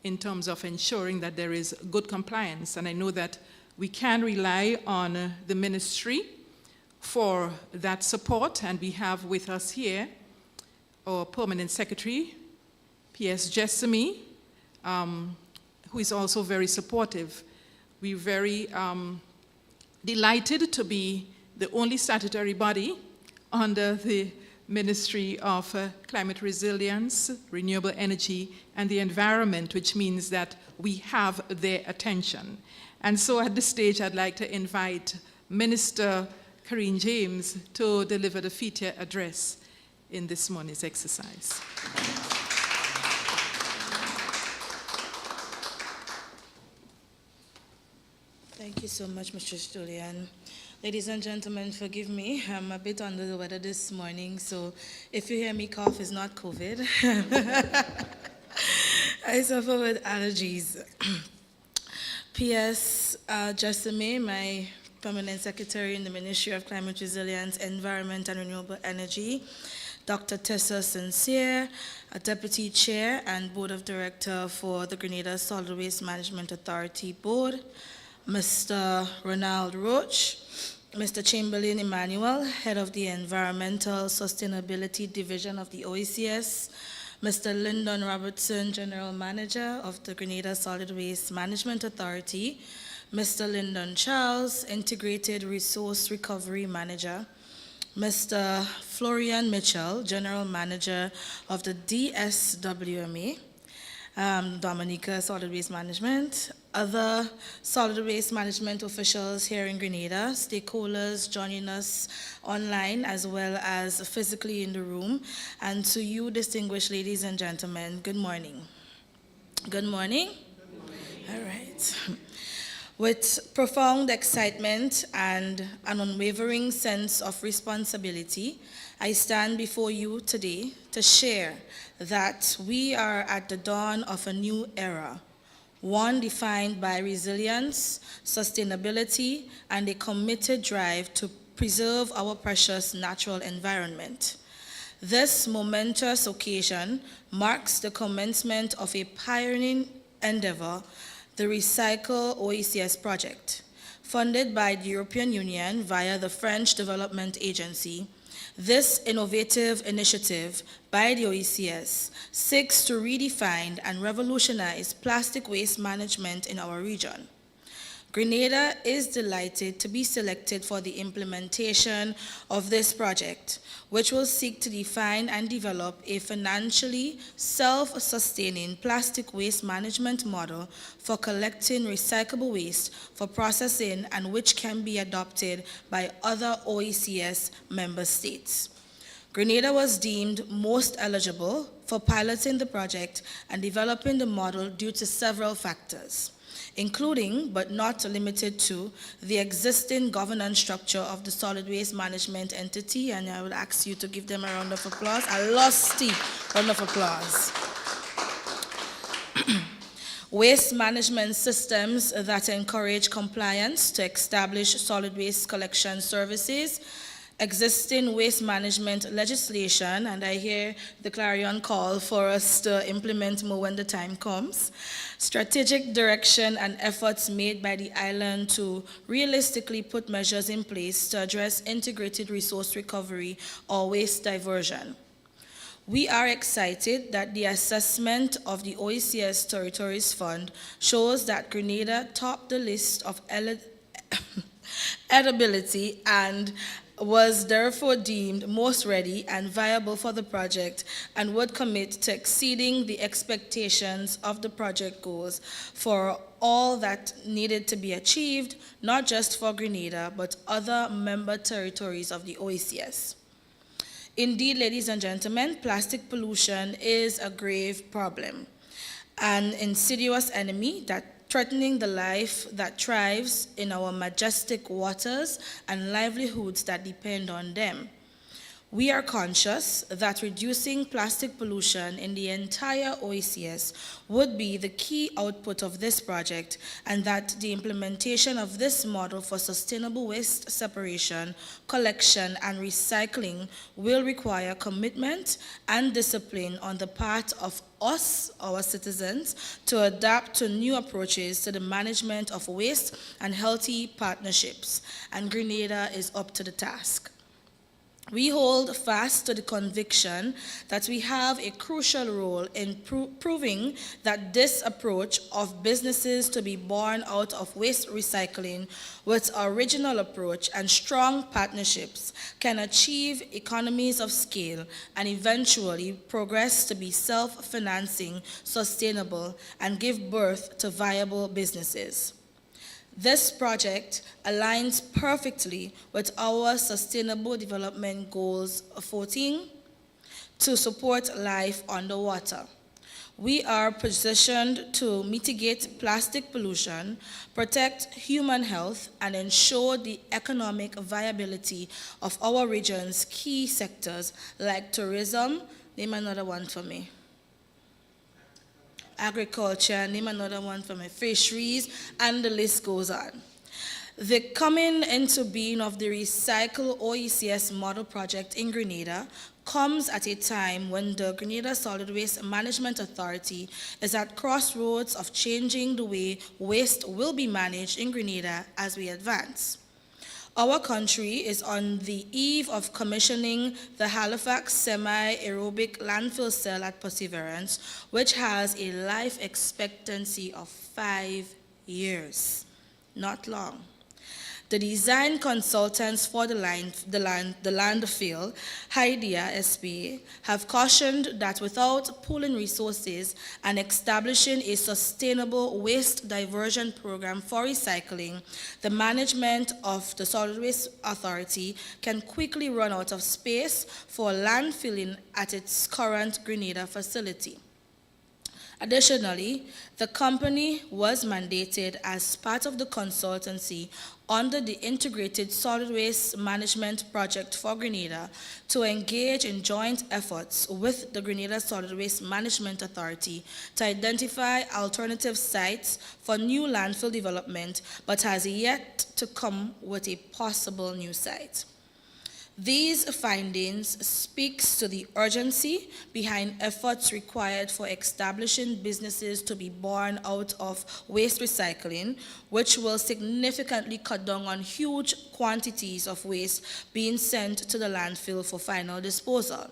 A: in terms of ensuring that there is good compliance. And I know that we can rely on the ministry for that support. And we have with us here our Permanent Secretary, P.S. Jessamy, who is also very supportive. We're very delighted to be the only statutory body under the Ministry of Climate Resilience, Renewable Energy, and the Environment, which means that we have their attention. And so at this stage, I'd like to invite Minister Karine James to deliver the feature address in this morning's exercise.
O: Thank you so much, Mr. Julian. Ladies and gentlemen, forgive me. I'm a bit under the weather this morning, so if you hear me cough, it's not COVID. I suffer with allergies. P.S. Jessamine, my permanent secretary in the Ministry of Climate Resilience, Environment and Renewable Energy. Dr. Tessa Sincere, a deputy chair and board of director for the Grenada Solid Waste Management Authority Board. Mr. Ronald Roach, Mr. Chamberlain Emmanuel, head of the Environmental Sustainability Division of the OECS. Mr. Lyndon Robertson, General Manager of the Grenada Solid Waste Management Authority, Mr. Lyndon Charles, Integrated Resource Recovery Manager, Mr. Florian Mitchell, General Manager of the DSWMA, Dominica Solid Waste Management, other solid waste management officials here in Grenada, stakeholders joining us online as well as physically in the room, and to you, distinguished ladies and gentlemen, good morning. Good morning. All right. With profound excitement and an unwavering sense of responsibility, I stand before you today to share that we are at the dawn of a new era, one defined by resilience, sustainability, and a committed drive to preserve our precious natural environment. This momentous occasion marks the commencement of a pioneering endeavor, the Recycle OECS project. Funded by the European Union via the French Development Agency, this innovative initiative by the OECS seeks to redefine and revolutionize plastic waste management in our region. Grenada is delighted to be selected for the implementation of this project, which will seek to define and develop a financially self-sustaining plastic waste management model for collecting recyclable waste for processing and which can be adopted by other OECS member states. Grenada was deemed most eligible for piloting the project and developing the model due to several factors, including, but not limited to, the existing governance structure of the solid waste management entity, and I would ask you to give them a round of applause, a lusty round of applause. Waste management systems that encourage compliance to establish solid waste collection services, existing waste management legislation, and I hear the clarion call for us to implement more when the time comes, strategic direction and efforts made by the island to realistically put measures in place to address integrated resource recovery or waste diversion. We are excited that the assessment of the OECS Territories Fund shows that Grenada topped the list of eligibility and was therefore deemed most ready and viable for the project and would commit to exceeding the expectations of the project goals for all that needed to be achieved, not just for Grenada, but other member territories of the OECS. Indeed, ladies and gentlemen, plastic pollution is a grave problem, an insidious enemy that threatening the life that thrives in our majestic waters and livelihoods that depend on them. We are conscious that reducing plastic pollution in the entire OECS would be the key output of this project, and that the implementation of this model for sustainable waste separation, collection, and recycling will require commitment and discipline on the part of us, our citizens, to adapt to new approaches to the management of waste and healthy partnerships, and Grenada is up to the task. We hold fast to the conviction that we have a crucial role in proving that this approach of businesses to be born out of waste recycling with original approach and strong partnerships can achieve economies of scale and eventually progress to be self-financing, sustainable, and give birth to viable businesses. This project aligns perfectly with our Sustainable Development Goals 14 to support life underwater. We are positioned to mitigate plastic pollution, protect human health, and ensure the economic viability of our region's key sectors like tourism. Name another one for me. agriculture, name another one for my fisheries, and the list goes on. The coming into being of the Recycle OECS model project in Grenada comes at a time when the Grenada Solid Waste Management Authority is at crossroads of changing the way waste will be managed in Grenada as we advance. Our country is on the eve of commissioning the Halifax semi-aerobic landfill cell at Perseverance, which has a life expectancy of 5 years. Not long. The design consultants for the landfill, Hydea SPA, have cautioned that without pooling resources and establishing a sustainable waste diversion program for recycling, the management of the Solid Waste Authority can quickly run out of space for landfilling at its current Grenada facility. Additionally, the company was mandated as part of the consultancy under the Integrated Solid Waste Management Project for Grenada to engage in joint efforts with the Grenada Solid Waste Management Authority to identify alternative sites for new landfill development, but has yet to come with a possible new site. These findings speaks to the urgency behind efforts required for establishing businesses to be born out of waste recycling, which will significantly cut down on huge quantities of waste being sent to the landfill for final disposal.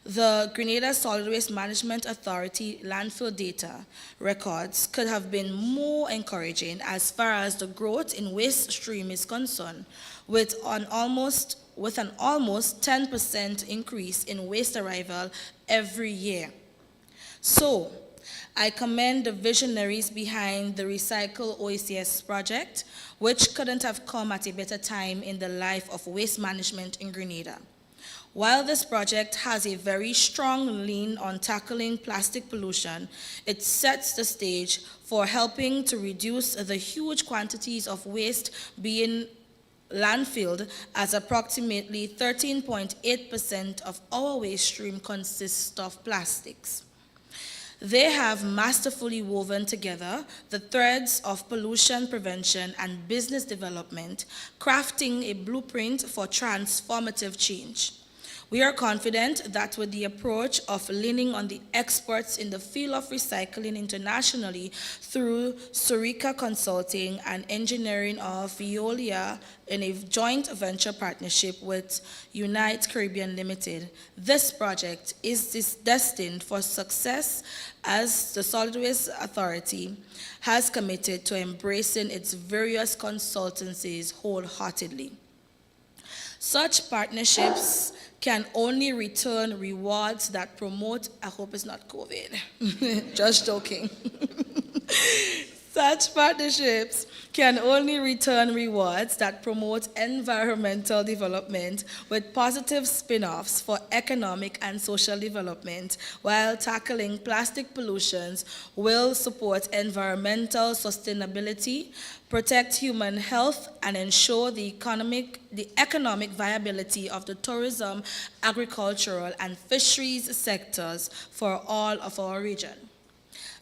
O: The Grenada Solid Waste Management Authority landfill data records could have been more encouraging as far as the growth in waste stream is concerned, with an almost 10% increase in waste arrival every year. So, I commend the visionaries behind the Recycle OECS project, which couldn't have come at a better time in the life of waste management in Grenada. While this project has a very strong lean on tackling plastic pollution, it sets the stage for helping to reduce the huge quantities of waste being landfilled, as approximately 13.8% of our waste stream consists of plastics. They have masterfully woven together the threads of pollution prevention and business development, crafting a blueprint for transformative change. We are confident that with the approach of leaning on the experts in the field of recycling internationally through Surica Consulting and Engineering of Veolia in a joint venture partnership with Unite Caribbean Limited, this project is destined for success as the Solid Waste Authority has committed to embracing its various consultancies wholeheartedly. Such partnerships can only return rewards that promote, I hope it's not COVID, just joking. Such partnerships can only return rewards that promote environmental development with positive spin-offs for economic and social development, while tackling plastic pollutions will support environmental sustainability, protect human health, and ensure the economic viability of the tourism, agricultural, and fisheries sectors for all of our region.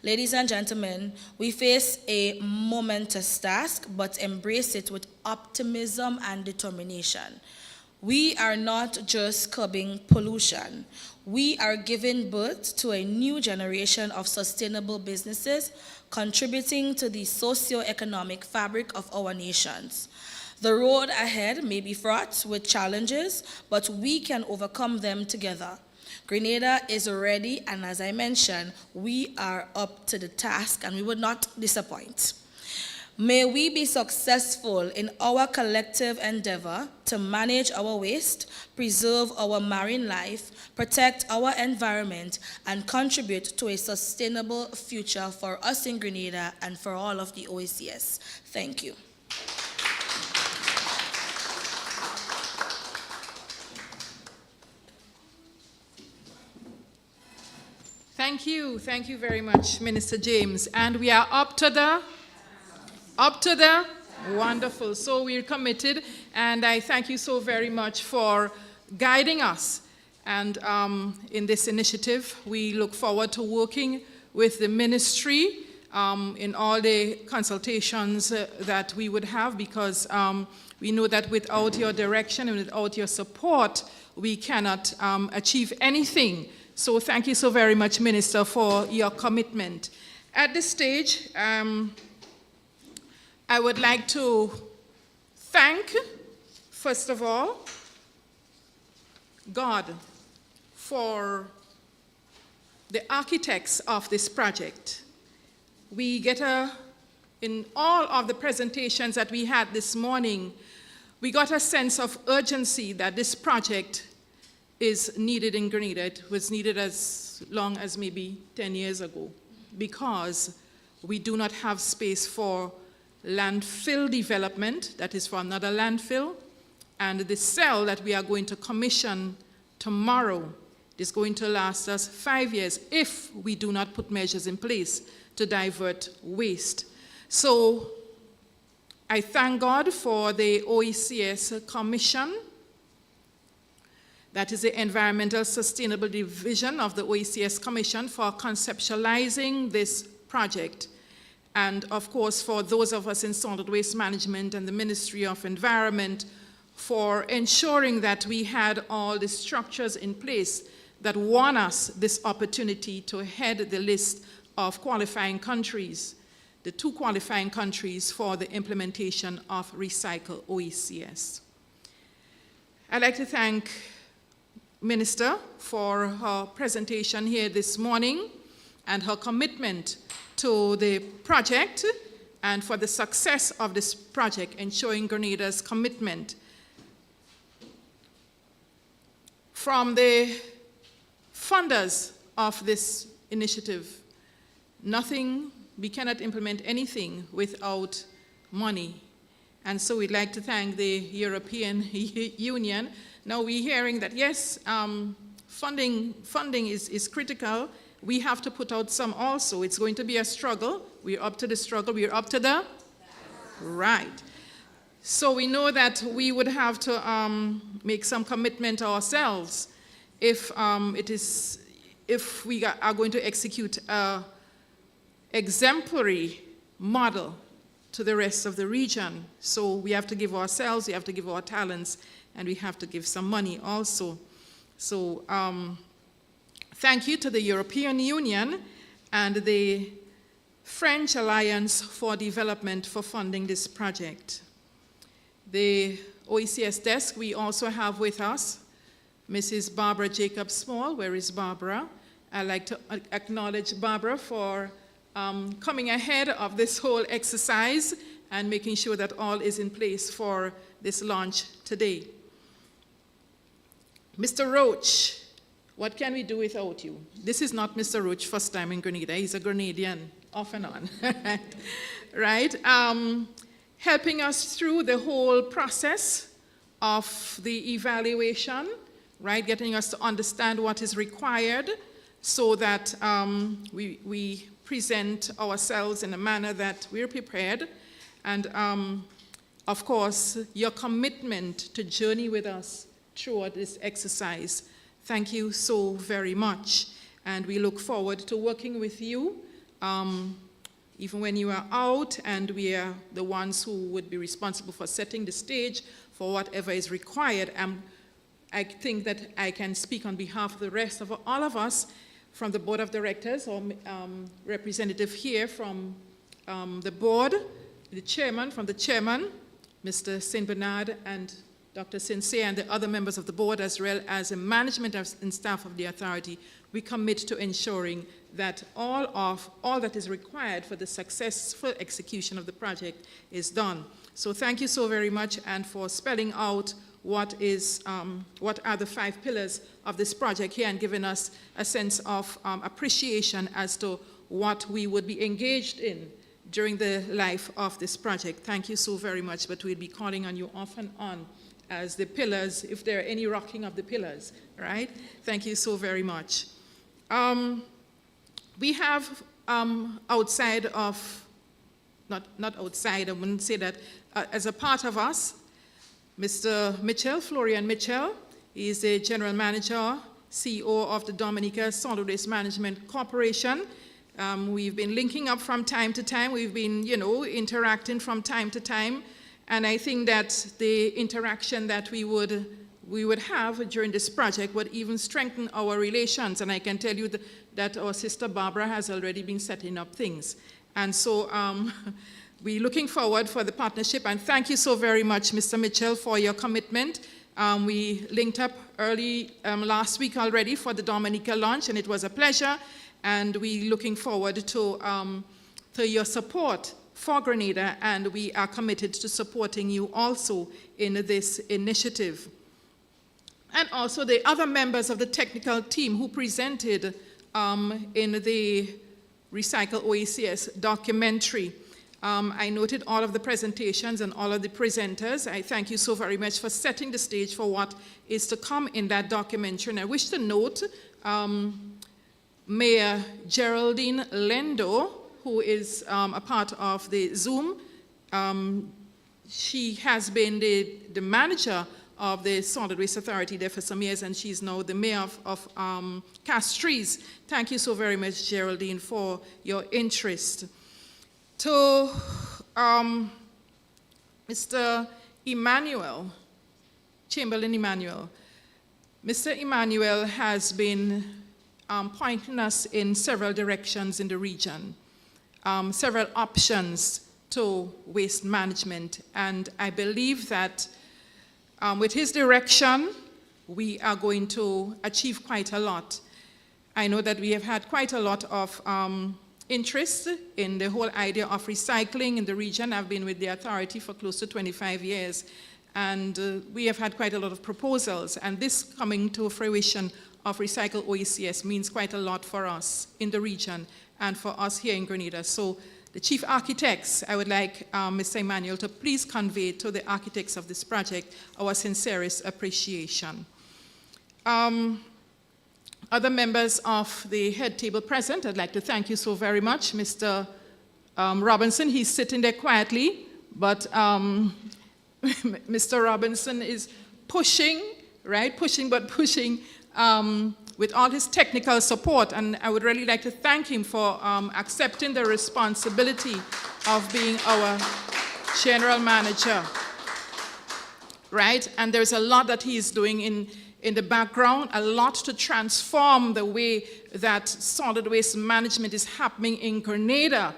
O: Ladies and gentlemen, we face a momentous task, but embrace it with optimism and determination. We are not just curbing pollution. We are giving birth to a new generation of sustainable businesses, contributing to the socio-economic fabric of our nations. The road ahead may be fraught with challenges, but we can overcome them together. Grenada is ready, and as I mentioned, we are up to the task, and we will not disappoint. May we be successful in our collective endeavor to manage our waste, preserve our marine life, protect our environment, and contribute to a sustainable future for us in Grenada and for all of the OECS. Thank you.
A: Thank you very much, Minister James. And we are up to the wonderful. So we're committed, and I thank you so very much for guiding us. And in this initiative, we look forward to working with the ministry in all the consultations that we would have, because we know that without your direction and without your support, we cannot achieve anything. So thank you so very much, Minister, for your commitment. At this stage, I would like to thank, first of all, God for the architects of this project. We get in all of the presentations that we had this morning, we got a sense of urgency that this project is needed in Grenada. It was needed as long as maybe 10 years ago, because we do not have space for landfill development, that is for another landfill, and the cell that we are going to commission tomorrow is going to last us 5 years if we do not put measures in place to divert waste. So I thank God for the OECS Commission, that is the Environmental Sustainable Division of the OECS Commission, for conceptualizing this project. And of course, for those of us in solid waste management and the Ministry of Environment, for ensuring that we had all the structures in place that won us this opportunity to head the list of qualifying countries, the 2 qualifying countries for the implementation of Recycle OECS. I'd like to thank Minister for her presentation here this morning and her commitment to the project and for the success of this project, ensuring Grenada's commitment. From the funders of this initiative, we cannot implement anything without money. And so we'd like to thank the European Union. Now we're hearing that, yes, funding is critical. We have to put out some also. It's going to be a struggle. We're up to the struggle. We're up to the right. So we know that we would have to make some commitment ourselves if we are going to execute an exemplary model to the rest of the region. So we have to give ourselves, we have to give our talents, and we have to give some money also. So thank you to the European Union and the French Alliance for Development for funding this project. The OECS desk, we also have with us Mrs. Barbara Jacob-Small. Where is Barbara? I'd like to acknowledge Barbara for coming ahead of this whole exercise and making sure that all is in place for this launch today. Mr. Roach, what can we do without you? This is not Mr. Roach first time in Grenada. He's a Grenadian, off and on, right? Helping us through the whole process of the evaluation, right? Getting us to understand what is required so that we present ourselves in a manner that we're prepared. And of course, your commitment to journey with us throughout this exercise. Thank you so very much. And we look forward to working with you, even when you are out, and we are the ones who would be responsible for setting the stage for whatever is required. I think that I can speak on behalf of the rest of all of us from the board of directors, or representative here from the board, the chairman, from the chairman, Mr. St. Bernard, and Dr. Sincere, and the other members of the board, as well as the management and staff of the authority. We commit to ensuring that all that is required for the successful execution of the project is done. So thank you so very much, and for spelling out what are the 5 pillars of this project here, and giving us a sense of appreciation as to what we would be engaged in during the life of this project. Thank you so very much, but we'll be calling on you off and on as the pillars, if there are any rocking of the pillars, right? Thank you so very much. We have outside of, not outside, I wouldn't say that, as a part of us, Mr. Mitchell, Florian Mitchell, is the General Manager, CEO of the Dominica Solid Waste Management Corporation, We've been linking up from time to time. We've been, interacting from time to time. And I think that the interaction that we would have during this project would even strengthen our relations. And I can tell you that our sister Barbara has already been setting up things. And so we're looking forward for the partnership. And thank you so very much, Mr. Mitchell, for your commitment. We linked up early last week already for the Dominica launch, and it was a pleasure. And we're looking forward to your support for Grenada, and we are committed to supporting you also in this initiative. And also the other members of the technical team who presented in the Recycle OECS documentary. I noted all of the presentations and all of the presenters. I thank you so very much for setting the stage for what is to come in that documentary. And I wish to note Mayor Geraldine Lendo, who is a part of the Zoom. She has been the manager of the Solid Waste Authority there for some years, and she's now the mayor of Castries. Thank you so very much, Geraldine, for your interest. To Mr. Emmanuel, Chamberlain Emmanuel. Mr. Emmanuel has been pointing us in several directions in the region, several options to waste management. And I believe that with his direction, we are going to achieve quite a lot. I know that we have had quite a lot of interest in the whole idea of recycling in the region. I've been with the authority for close to 25 years, and we have had quite a lot of proposals. And this coming to fruition of Recycle OECS means quite a lot for us in the region and for us here in Grenada. So the chief architects, I would like Mr. Emmanuel to please convey to the architects of this project our sincerest appreciation. Other members of the head table present, I'd like to thank you so very much. Mr. Robinson, he's sitting there quietly, but Mr. Robinson is pushing, right? Pushing with all his technical support, and I would really like to thank him for accepting the responsibility of being our general manager, right? And there's a lot that he is doing in the background, a lot to transform the way that solid waste management is happening in Grenada.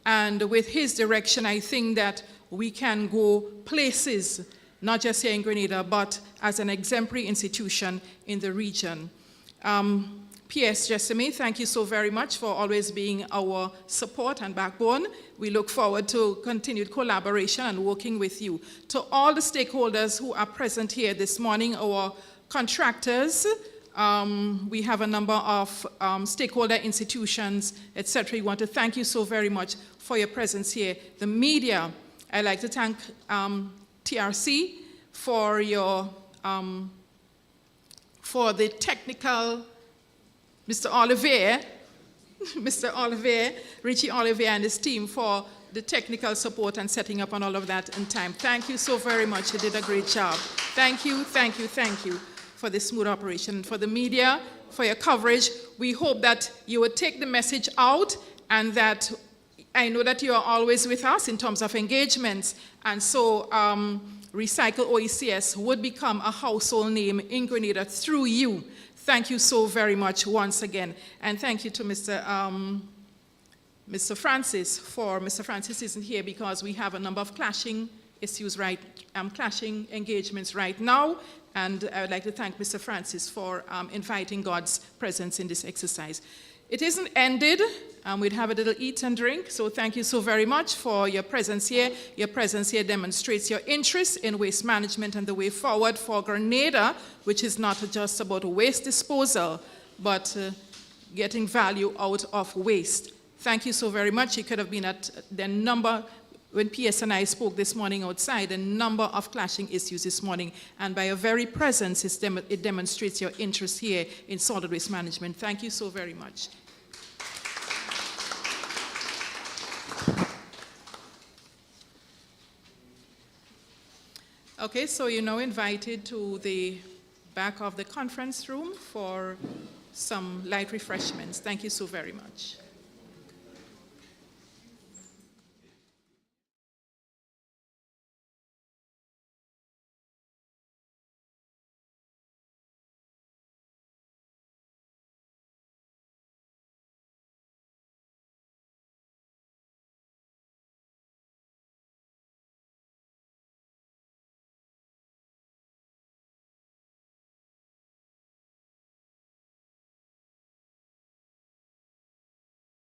A: And with his direction, I think that we can go places, not just here in Grenada, but as an exemplary institution in the region. P.S. Jessamy, thank you so very much for always being our support and backbone. We look forward to continued collaboration and working with you. To all the stakeholders who are present here this morning, our contractors, we have a number of stakeholder institutions, etc. We want to thank you so very much for your presence here. The media, I'd like to thank TRC for your for the technical, Mr. Olivier, Richie Olivier and his team for the technical support and setting up and all of that in time. Thank you so very much. You did a great job. Thank you for the smooth operation. For the media, for your coverage, we hope that you would take the message out, and that I know that you are always with us in terms of engagements, and so Recycle OECS would become a household name in Grenada through you. Thank you so very much once again. And thank you to Mr. Francis Mr. Francis isn't here because we have a number of clashing issues, clashing engagements right now. And I would like to thank Mr. Francis for inviting God's presence in this exercise. It isn't ended. We'd have a little eat and drink. So thank you so very much for your presence here. Your presence here demonstrates your interest in waste management and the way forward for Grenada, which is not just about waste disposal, but getting value out of waste. Thank you so very much. You could have been at the number, when PS and I spoke this morning outside, a number of clashing issues this morning, and by your very presence, it demonstrates your interest here in solid waste management. Thank you so very much. Okay, so you're now invited to the back of the conference room for some light refreshments. Thank you so very much.